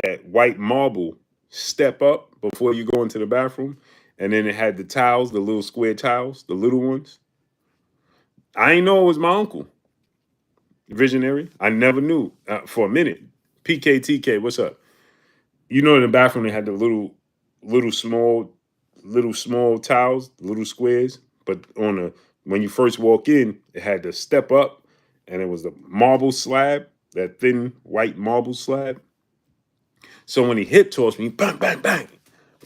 that white marble step up before you go into the bathroom, and then it had the tiles, the little square tiles, the little ones. I ain't know it was my uncle. Visionary. I never knew for a minute. PKTK, what's up? You know, in the bathroom they had the little small tiles, little squares. But when you first walk in, it had to step up, and it was the marble slab, that thin white marble slab. So when he hip tossed me, bang, bang, bang,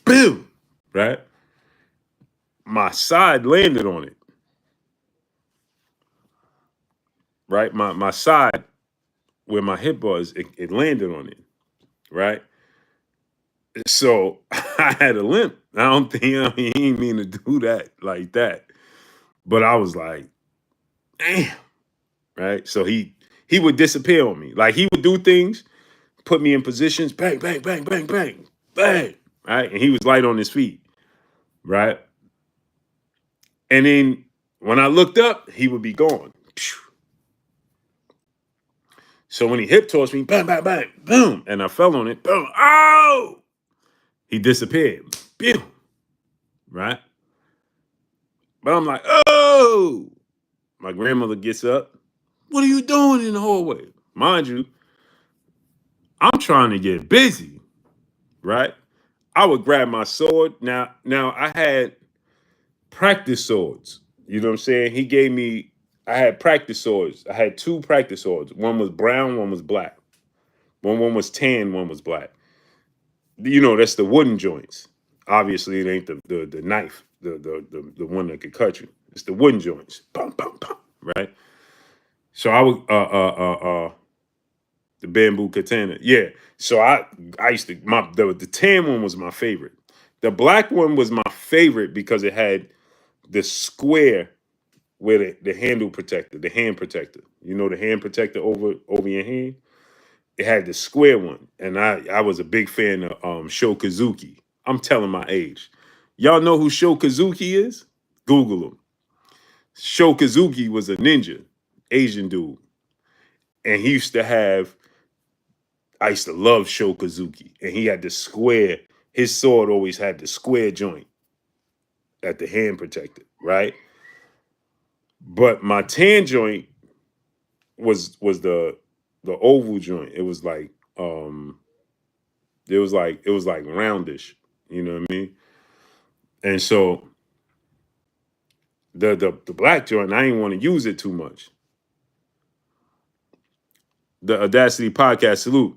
boom, right? My side landed on it. Right? My side where my hip was, it landed on it. Right? So I had a limp. I mean, he didn't mean to do that like that. But I was like, damn. Right? So he would disappear on me. Like he would do things, put me in positions, bang, bang, bang, bang, bang, bang. Right? And he was light on his feet. Right? And then when I looked up, he would be gone. So when he hip tossed me, bang, bang, bang, boom, and I fell on it, boom, oh! He disappeared. Boom. Right? But I'm like, oh! My grandmother gets up. What are you doing in the hallway? Mind you, I'm trying to get busy, right? I would grab my sword. Now I had practice swords. You know what I'm saying? He gave me, I had practice swords. I had 2 practice swords. One was brown, one was black. One was tan, one was black. You know, that's the wooden joints. Obviously, it ain't the knife, the one that could cut you. It's the wooden joints. Bum, bum, bum, right? So I would the bamboo katana. Yeah. So I used to the tan one was my favorite. The black one was my favorite because it had the square where the handle protector, the hand protector. You know the hand protector over your hand? It had the square one. And I was a big fan of Shokazuki. I'm telling my age. Y'all know who Shokazuki is? Google him. Shokazuki was a ninja, Asian dude. And he used to have, I used to love Shokazuki. And he had the square, his sword always had the square joint at the hand protector, right? But my tan joint was the oval joint. It was like roundish, you know what I mean? And so the black joint, I didn't want to use it too much. The Audacity podcast salute.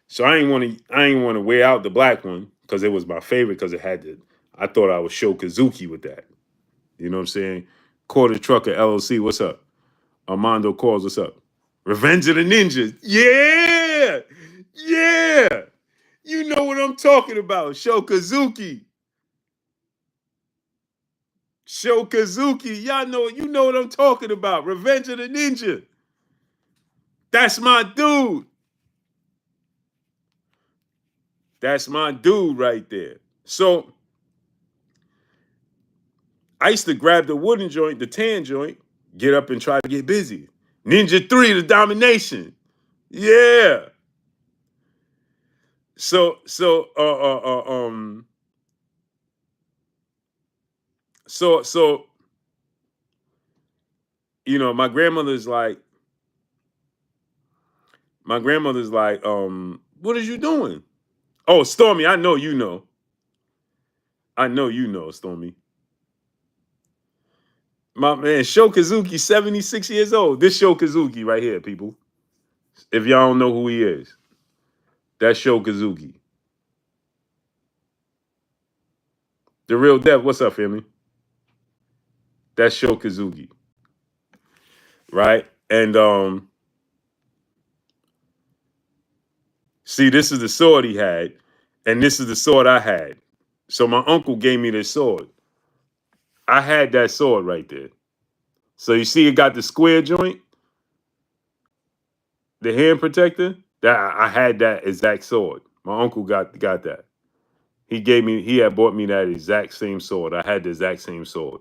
So I ain't want to wear out the black one because it was my favorite because it had the, I thought I would show Kazuki with that. You know what I'm saying? Quarter Trucker LLC, what's up? Armando Calls, what's up? Revenge of the Ninjas. Yeah! Yeah! You know what I'm talking about. Shokazuki. Shokazuki. Y'all know, you know what I'm talking about. Revenge of the Ninja. That's my dude. That's my dude right there. So I used to grab the wooden joint, the tan joint, get up and try to get busy. Ninja 3, the domination. Yeah. So you know, my grandmother's like, what is you doing? Oh, Stormy, I know you know. I know you know, Stormy. My man, Shokazuki, 76 years old. This Shokazuki right here, people. If y'all don't know who he is, that's Shokazuki. The real Dev, what's up, family? That's Shokazuki. Right? And see, this is the sword he had, and this is the sword I had. So my uncle gave me this sword. I had that sword right there. So you see, it got the square joint, the hand protector. That I had that exact sword. My uncle got that. He had bought me that exact same sword. I had the exact same sword.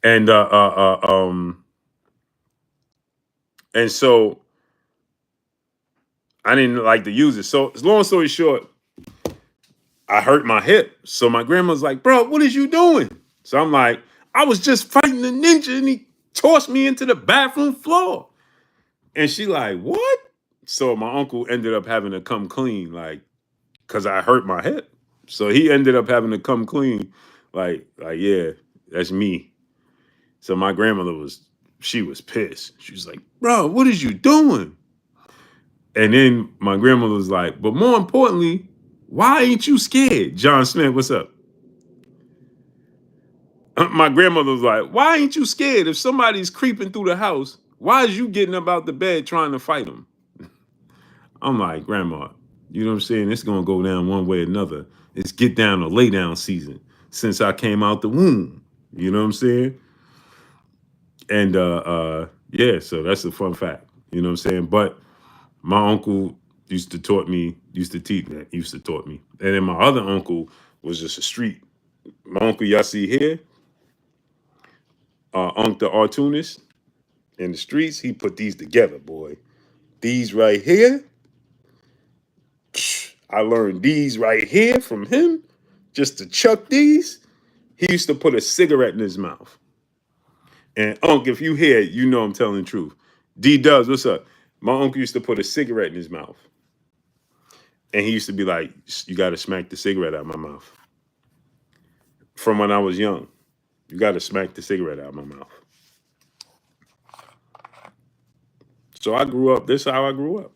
And and so I didn't like to use it. So long story short, I hurt my hip. So my grandma's like, bro, what is you doing? So I'm like, I was just fighting the ninja and he tossed me into the bathroom floor. And she like, what? So my uncle ended up having to come clean, like, because I hurt my hip. So he ended up having to come clean, like, yeah, that's me. So my grandmother she was pissed. She was like, bro, what is you doing? And then my grandmother was like, but more importantly, why ain't you scared? John Smith, what's up? My grandmother was like, why ain't you scared? If somebody's creeping through the house, why is you getting up out the bed trying to fight them? I'm like, Grandma, you know what I'm saying? It's going to go down one way or another. It's get down or lay down season since I came out the womb. You know what I'm saying? And yeah, so that's a fun fact. You know what I'm saying? But my uncle used to taught me. And then my other uncle was just a street. My uncle y'all see here, Unc the Artunist in the streets, he put these together, boy. These right here, I learned these right here from him. Just to chuck these, he used to put a cigarette in his mouth. And Unc, if you hear it, you know I'm telling the truth. D Dubs, what's up? My uncle used to put a cigarette in his mouth. And he used to be like, you got to smack the cigarette out of my mouth. From when I was young, you got to smack the cigarette out of my mouth. So I grew up, this is how I grew up.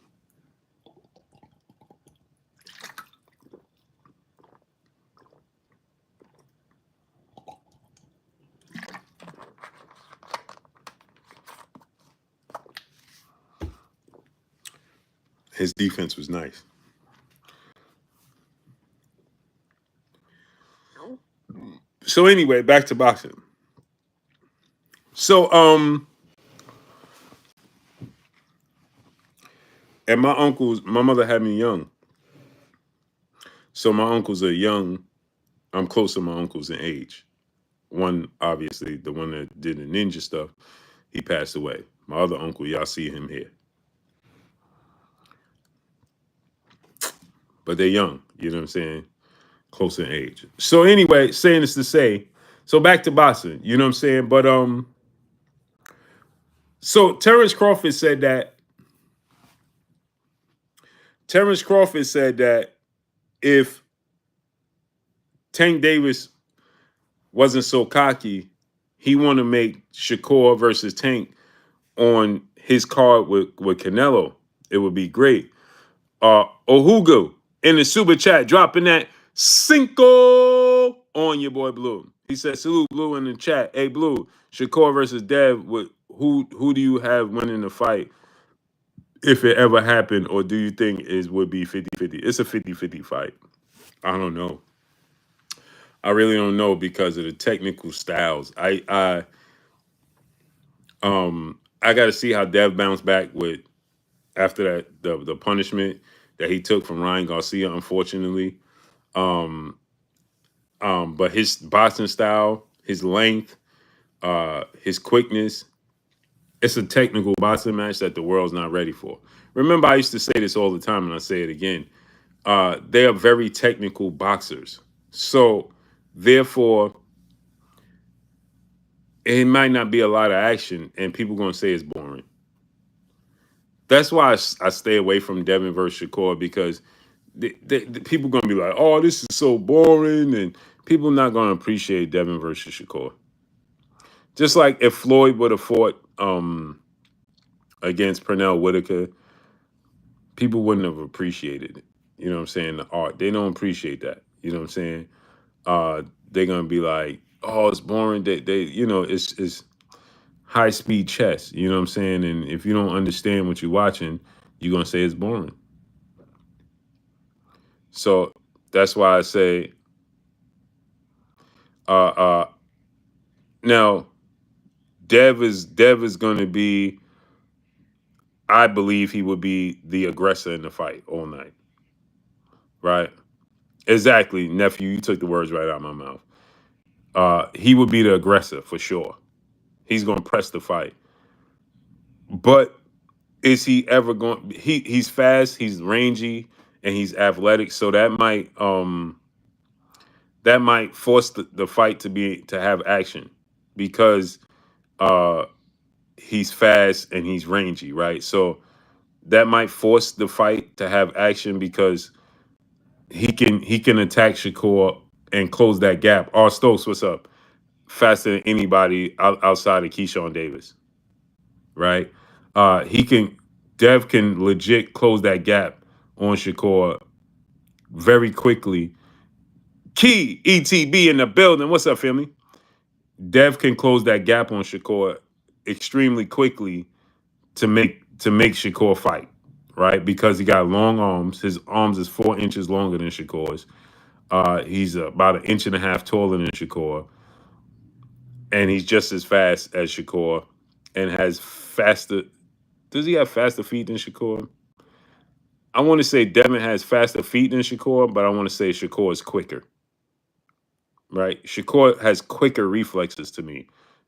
His defense was nice. So anyway, back to boxing. So and my mother had me young. So my uncles are young. I'm close to my uncles in age. One, obviously, the one that did the ninja stuff, he passed away. My other uncle, y'all see him here. But they're young, you know what I'm saying? Close in age. So anyway, saying this to say, so back to boxing, you know what I'm saying? But so Terrence Crawford said that if Tank Davis wasn't so cocky, he want to make Shakur versus Tank on his card with Canelo. It would be great. Ohugo in the super chat dropping that Cinco on your boy Blue. He said, salute Blue in the chat. Hey Blue, Shakur versus Dev, who do you have winning the fight if it ever happened, or do you think would be 50-50? It's a 50-50 fight. I don't know. I really don't know because of the technical styles. I got to see how Dev bounced back with after that the punishment that he took from Ryan Garcia, unfortunately. But his boxing style, his length, his quickness, it's a technical boxing match that the world's not ready for. Remember, I used to say this all the time, and I say it again. They are very technical boxers. So, therefore, it might not be a lot of action, and people going to say it's boring. That's why I stay away from Devin versus Shakur, because the people going to be like, oh, this is so boring, and people not going to appreciate Devin versus Shakur. Just like if Floyd would have fought against Pernell Whitaker, people wouldn't have appreciated it. You know what I'm saying? The art. They don't appreciate that. You know what I'm saying? They're going to be like, oh, it's boring. They it's high-speed chess. You know what I'm saying? And if you don't understand what you're watching, you're going to say it's boring. So that's why I say, now, Dev is going to be, I believe he would be the aggressor in the fight all night. Right? Exactly, nephew. You took the words right out of my mouth. He would be the aggressor for sure. He's going to press the fight. But is he ever going? He's fast. He's rangy, and he's athletic. So that might force the fight to have action, because he's fast and he's rangy, right? So that might force the fight to have action, because he can attack Shakur and close that gap. R. Stokes, what's up? Faster than anybody outside of Keyshawn Davis, right? Dev can legit close that gap on Shakur very quickly. Key ETB in the building. What's up, family? Dev can close that gap on Shakur extremely quickly to make Shakur fight, right? Because he got long arms. His arms is 4 inches longer than Shakur's. He's about 1.5 inches taller than Shakur, and he's just as fast as Shakur, and has faster. Does he have faster feet than Shakur? I want to say Devin has faster feet than Shakur, but I want to say Shakur is quicker. Right? Shakur has quicker reflexes to me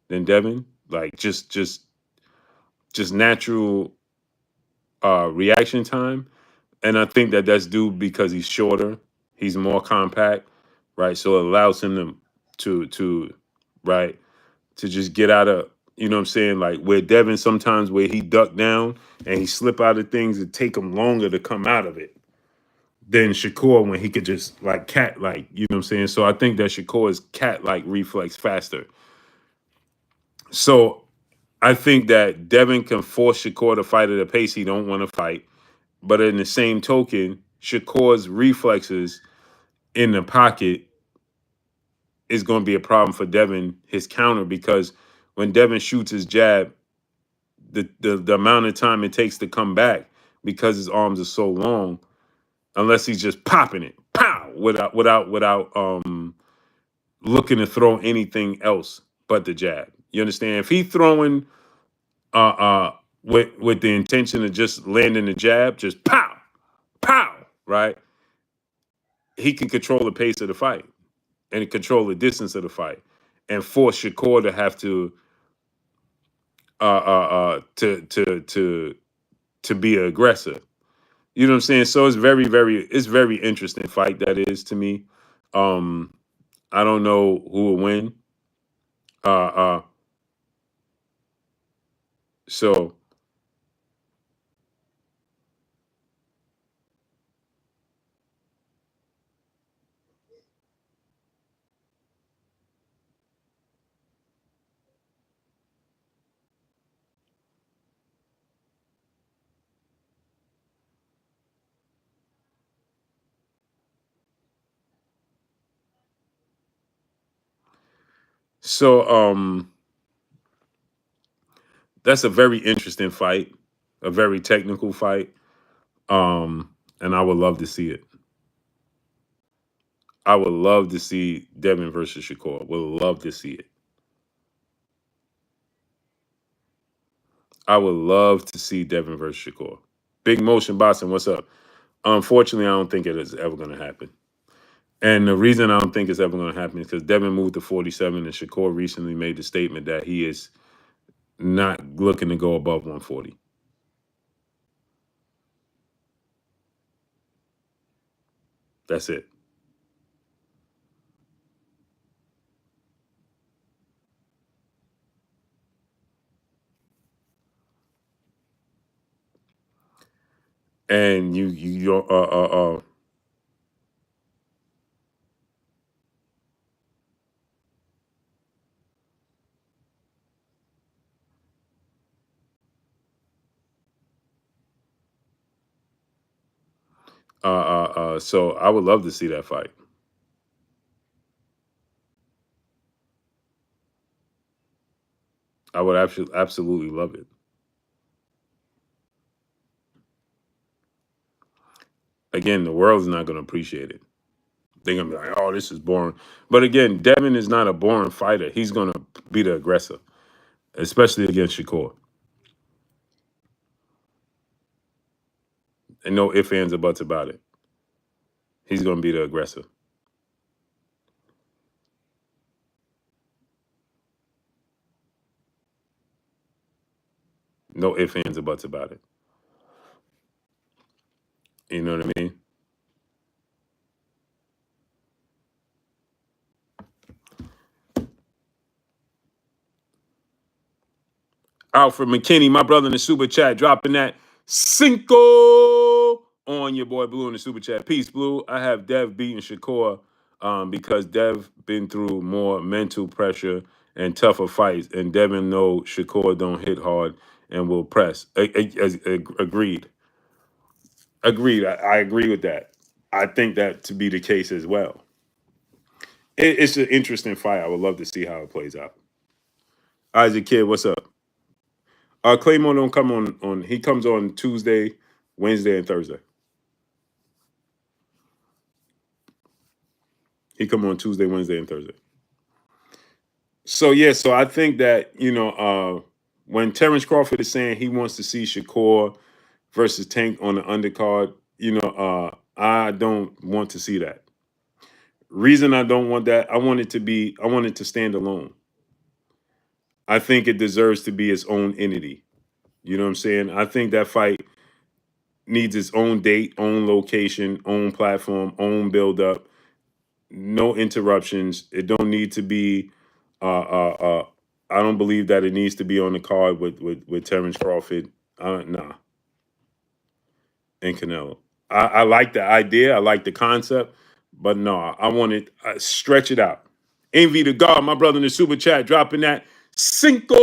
than Devin. Like just natural reaction time. And I think that's due because he's shorter, he's more compact, right? So it allows him to right, to just get out of, you know what I'm saying? Like where Devin sometimes where he duck down and he slip out of things, it take him longer to come out of it. than Shakur when he could just like cat like, you know what I'm saying? So I think that Shakur's cat like reflex faster. So I think that Devin can force Shakur to fight at a pace he don't want to fight. But in the same token, Shakur's reflexes in the pocket is going to be a problem for Devin, his counter, because when Devin shoots his jab, the amount of time it takes to come back because his arms are so long, unless he's just popping it, pow, without looking to throw anything else but the jab. You understand? If he's throwing with the intention of just landing the jab, just pow, pow, right? He can control the pace of the fight and control the distance of the fight and force Shakur to have to be an aggressor. You know what I'm saying? So it's very interesting fight that is to me. Um, I don't know who will win. Uh, uh, so so that's a very interesting fight, a very technical fight. And I would love to see it. I would love to see Devin versus Shakur. Would love to see it. I would love to see Devin versus Shakur. Big Motion Boxing, what's up? Unfortunately, I don't think it is ever going to happen. And the reason I don't think it's ever going to happen is because Devin moved to 47, and Shakur recently made the statement that he is not looking to go above 140. That's it. And you so I would love to see that fight. I would absolutely love it. Again, the world's not going to appreciate it. They're going to be like, oh, this is boring. But again, Devin is not a boring fighter. He's going to be the aggressor, especially against Shakur. And no ifs, ands, or buts about it. He's going to be the aggressor. No ifs, ands, or buts about it. You know what I mean? Alfred McKinney, my brother in the super chat, dropping that Cinco on your boy Blue in the super chat. Peace, Blue. I have Dev beating Shakur because Dev been through more mental pressure and tougher fights, and Devin know Shakur don't hit hard and will press. Agreed. Agreed. I agree with that. I think that to be the case as well. It's an interesting fight. I would love to see how it plays out. Isaac Kid, what's up? Claymore don't come on. He comes on Tuesday, Wednesday, and Thursday. He come on Tuesday, Wednesday, and Thursday. So yeah, so I think that when Terrence Crawford is saying he wants to see Shakur versus Tank on the undercard, I don't want to see that. Reason I don't want that, I want it to stand alone. I think it deserves to be its own entity. You know what I'm saying? I think that fight needs its own date, own location, own platform, own build up. No interruptions. It don't need to be. I don't believe that it needs to be on the card with Terrence Crawford. Nah, and Canelo. I like the idea. I like the concept. But no, I want to stretch it out. Envy to God, my brother in the super chat, dropping that Cinco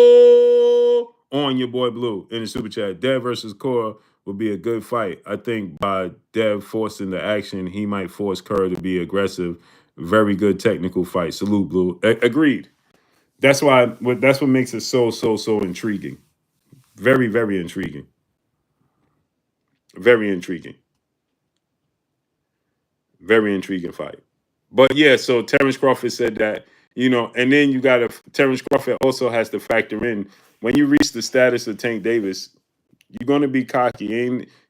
on your boy Blue in the super chat. Dev versus Cora would be a good fight. I think by Dev forcing the action, he might force Cora to be aggressive. Very good technical fight. Salute, Blue. Agreed. That's why. That's what makes it so intriguing. Very intriguing. Very intriguing. Very intriguing fight. But yeah, so Terrence Crawford said that, and then you got to, Terrence Crawford also has to factor in when you reach the status of Tank Davis, you're gonna be cocky.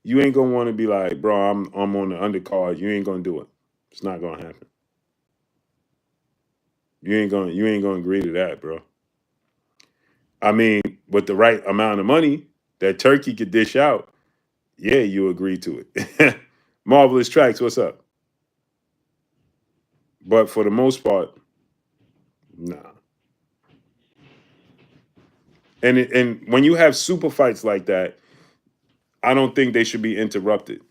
You ain't gonna want to be like, bro, I'm on the undercard. You ain't gonna do it. It's not gonna happen. You ain't gonna agree to that, bro. I mean, with the right amount of money that Turkey could dish out, yeah, you agree to it. Marvelous Tracks, what's up? But for the most part, nah. And when you have super fights like that, I don't think they should be interrupted.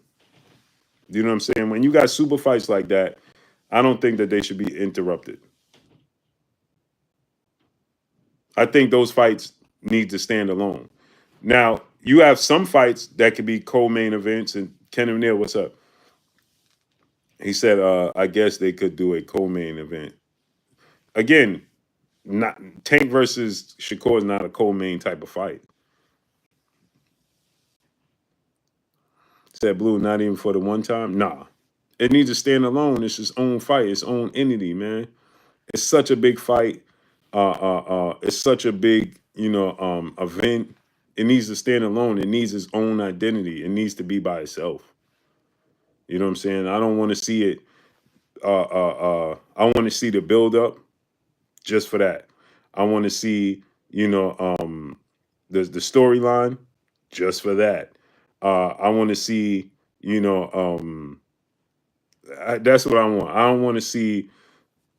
You know what I'm saying? When you got super fights like that, I don't think that they should be interrupted. I think those fights need to stand alone. Now, you have some fights that could be co-main events. And Ken O'Neill, what's up? He said, I guess they could do a co-main event. Again, not Tank versus Shakur is not a co-main type of fight. Said Blue, not even for the one time? Nah. It needs to stand alone. It's its own fight, its own entity, man. It's such a big fight. It's such a big, event. It needs to stand alone. It needs its own identity. It needs to be by itself. You know what I'm saying? I don't want to see it. I want to see the build up just for that. I want to see, the storyline just for that. I want to see, that's what I want. I don't want to see.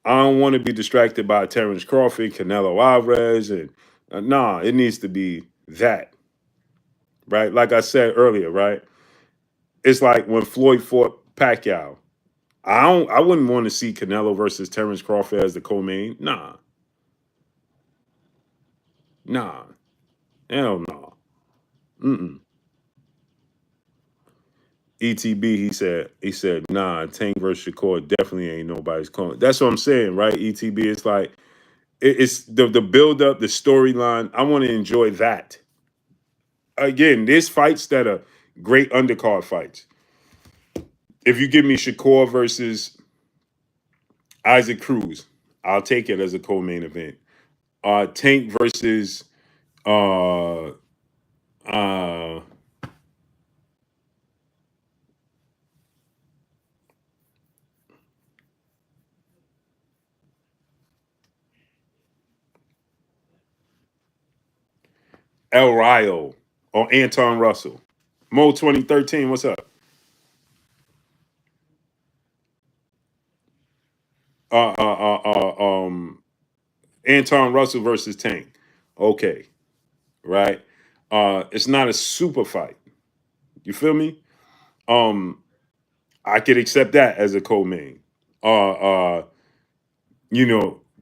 I don't want to be distracted by Terrence Crawford, Canelo Alvarez, and nah, it needs to be that, right? Like I said earlier, right? It's like when Floyd fought Pacquiao. I wouldn't want to see Canelo versus Terrence Crawford as the co-main. Nah, hell no. Mm-mm. ETB, he said, nah, Tank versus Shakur definitely ain't nobody's calling. That's what I'm saying, right? ETB, it's like it's the build up, the storyline. I want to enjoy that. Again, there's fights that are great undercard fights. If you give me Shakur versus Isaac Cruz, I'll take it as a co-main event. Tank versus uh uh El Rio or Anton Russell. Mo 2013, what's up? Uh uh uh uh um Anton Russell versus Tank. Okay, right? It's not a super fight. You feel me? Um, I could accept that as a co-main. Uh uh,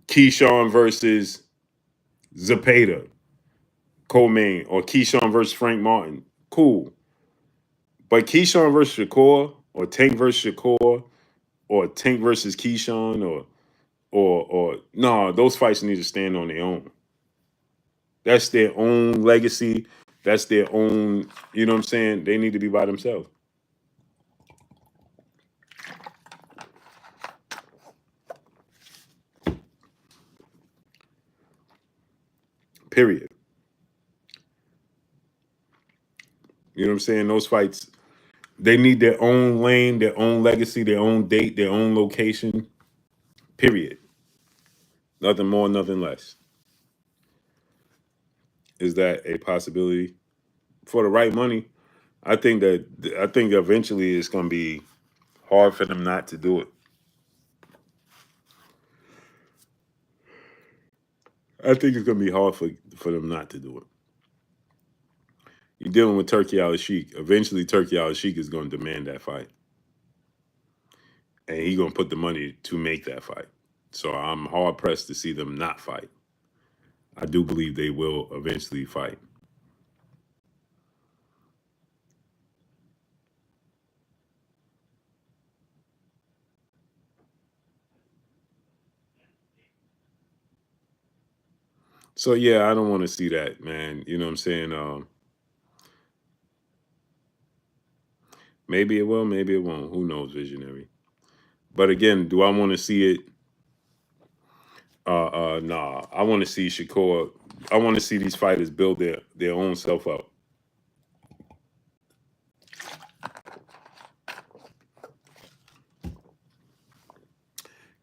Keyshawn versus Zapata, co-main, or Keyshawn versus Frank Martin. Cool. But Keyshawn versus Shakur, or Tank versus Shakur, or Tank versus Keyshawn, or no, those fights need to stand on their own. That's their own legacy. That's their own, you know what I'm saying? They need to be by themselves. Period. You know what I'm saying? Those fights, they need their own lane, their own legacy, their own date, their own location. Period. Nothing more, nothing less. Is that a possibility? For the right money, I think eventually it's gonna be hard for them not to do it. I think it's gonna be hard for them not to do it. You're dealing with Turkey Al-Sheikh. Eventually, Turkey Al-Sheikh is going to demand that fight. And he's going to put the money to make that fight. So I'm hard-pressed to see them not fight. I do believe they will eventually fight. So, yeah, I don't want to see that, man. You know what I'm saying? Maybe it will, maybe it won't. Who knows, visionary? But again, do I want to see it? Nah. I want to see Shakur. I want to see these fighters build their own self up.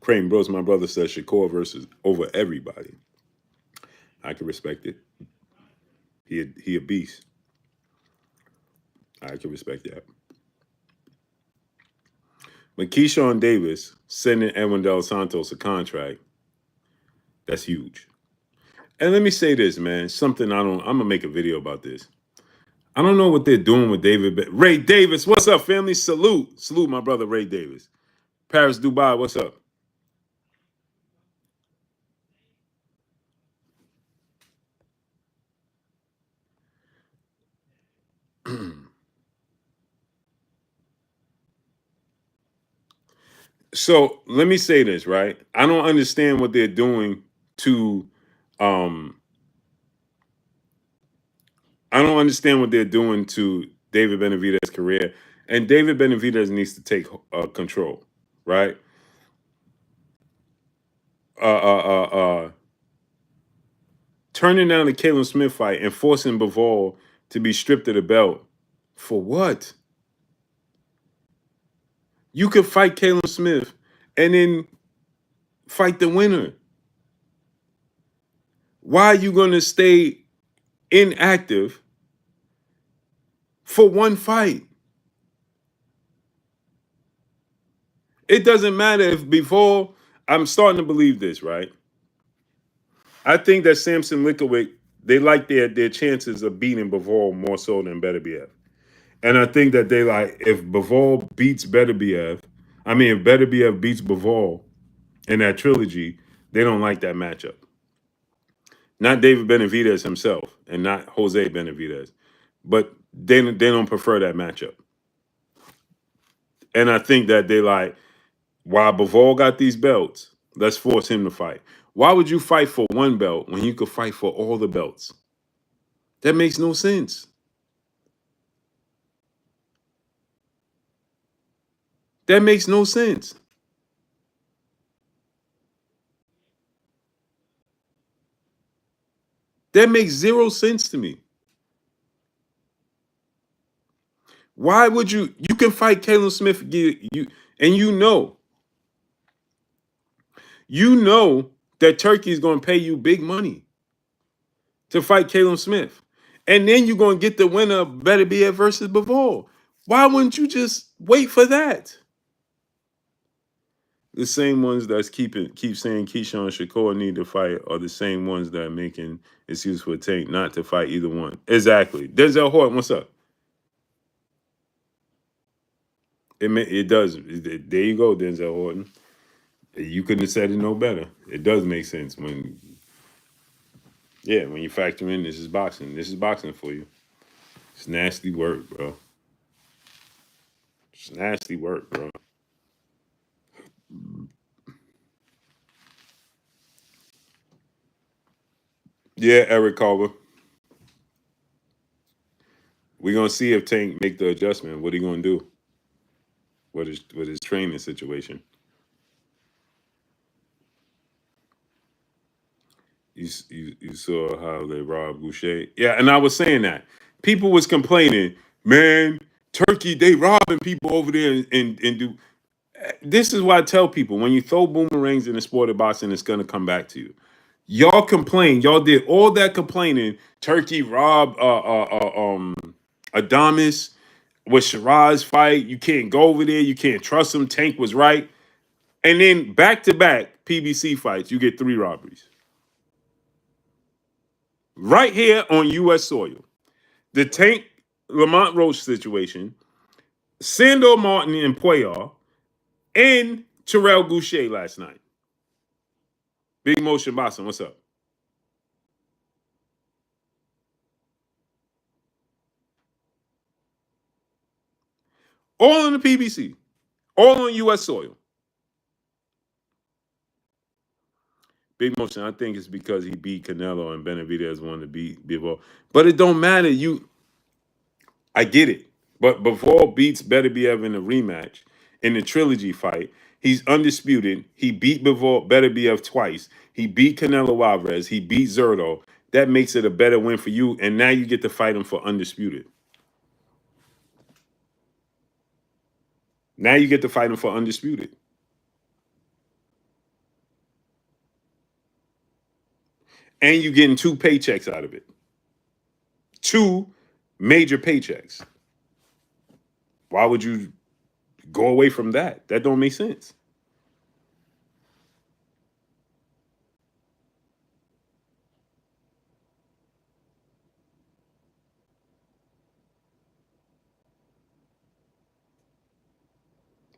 Crane Bros, my brother, says Shakur versus over everybody. I can respect it. He a beast. I can respect that. But Keyshawn Davis sending Edwin Dos Santos a contract, that's huge. And let me say this, man. Something I'm gonna make a video about this. I don't know what they're doing with Ray Davis. What's up, family? Salute. Salute my brother Ray Davis. Paris, Dubai, what's up? So let me say this, right? I don't understand what they're doing to I don't understand what they're doing to David Benavidez's career. And David Benavidez needs to take control, right? Turning down the Caleb Smith fight and forcing Bivol to be stripped of the belt. For what? You could fight Caleb Smith and then fight the winner. Why are you going to stay inactive for one fight? It doesn't matter if Bivol, I'm starting to believe this, right? I think that Samson Likovic, they like their chances of beating Bivol more so than Beterbiev. And I think that they like, if Bivol beats Beterbiev, if Beterbiev beats Bivol in that trilogy, they don't like that matchup. Not David Benavidez himself and not Jose Benavidez, but they don't prefer that matchup. And I think that they like, while Bivol got these belts, let's force him to fight. Why would you fight for one belt when you could fight for all the belts? That makes no sense. That makes no sense. That makes zero sense to me. Why would you can fight Caleb Smith, and you know that Turkey is going to pay you big money to fight Caleb Smith. And then you're going to get the winner of Beterbiev versus Bivol. Why wouldn't you just wait for that? The same ones that keep saying Keyshawn Shakur need to fight are the same ones that are making excuses for Tank not to fight either one. Exactly. Denzel Horton, what's up? It does. There you go, Denzel Horton. You couldn't have said it no better. It does make sense when you factor in this is boxing. This is boxing for you. It's nasty work, bro. It's nasty work, bro. Yeah, Eric Carver. We're gonna see if Tank make the adjustment. What he gonna do? With his training situation? You saw how they robbed Boucher. Yeah, and I was saying that. People was complaining, man, Turkey, they robbing people over there and do. This is why I tell people, when you throw boomerangs in the sport of boxing, it's gonna come back to you. Y'all complain. Y'all did all that complaining. Turkey robbed Adames with Shiraz fight. You can't go over there. You can't trust him. Tank was right. And then back-to-back PBC fights, you get 3 robberies. Right here on U.S. soil. the Tank Lamont Roach situation, Sandor Martin and Poyar, and Terrell Goucher last night. Big Motion Boxing, what's up? All on the PBC. All on U.S. soil. Big Motion, I think it's because he beat Canelo and Benavidez wanted to beat Bivol. But it don't matter. I get it. But Bivol beats Beterbiev in a rematch in the trilogy fight. He's undisputed. He beat Beterbiev twice. He beat Canelo Alvarez. He beat Zerto. That makes it a better win for you. And now you get to fight him for undisputed. Now you get to fight him for undisputed. And you're getting 2 paychecks out of it. 2 major paychecks. Why would you go away from that? That don't make sense.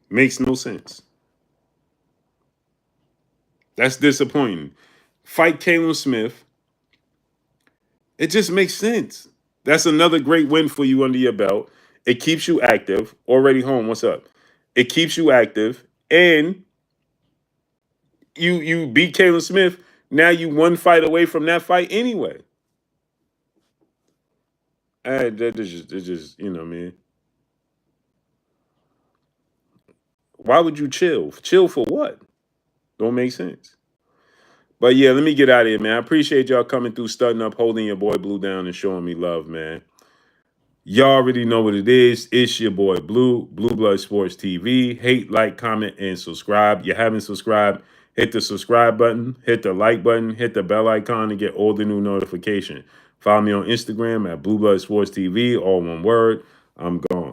Makes no sense. That's disappointing. Fight Caleb Smith. It just makes sense. That's another great win for you under your belt. It keeps you active. Already home, what's up? It keeps you active. And you beat Caleb Smith. Now you 1 fight away from that fight anyway. It's just, you know, man. Why would you chill? Chill for what? Don't make sense. But yeah, let me get out of here, man. I appreciate y'all coming through, studying up, holding your boy Blue down, and showing me love, man. Y'all already know what it is. It's your boy Blue, Blue Blood Sports TV. Hate, like, comment, and subscribe. You haven't subscribed, hit the subscribe button, hit the like button, hit the bell icon to get all the new notifications. Follow me on Instagram at Blue Blood Sports TV, all one word. I'm gone.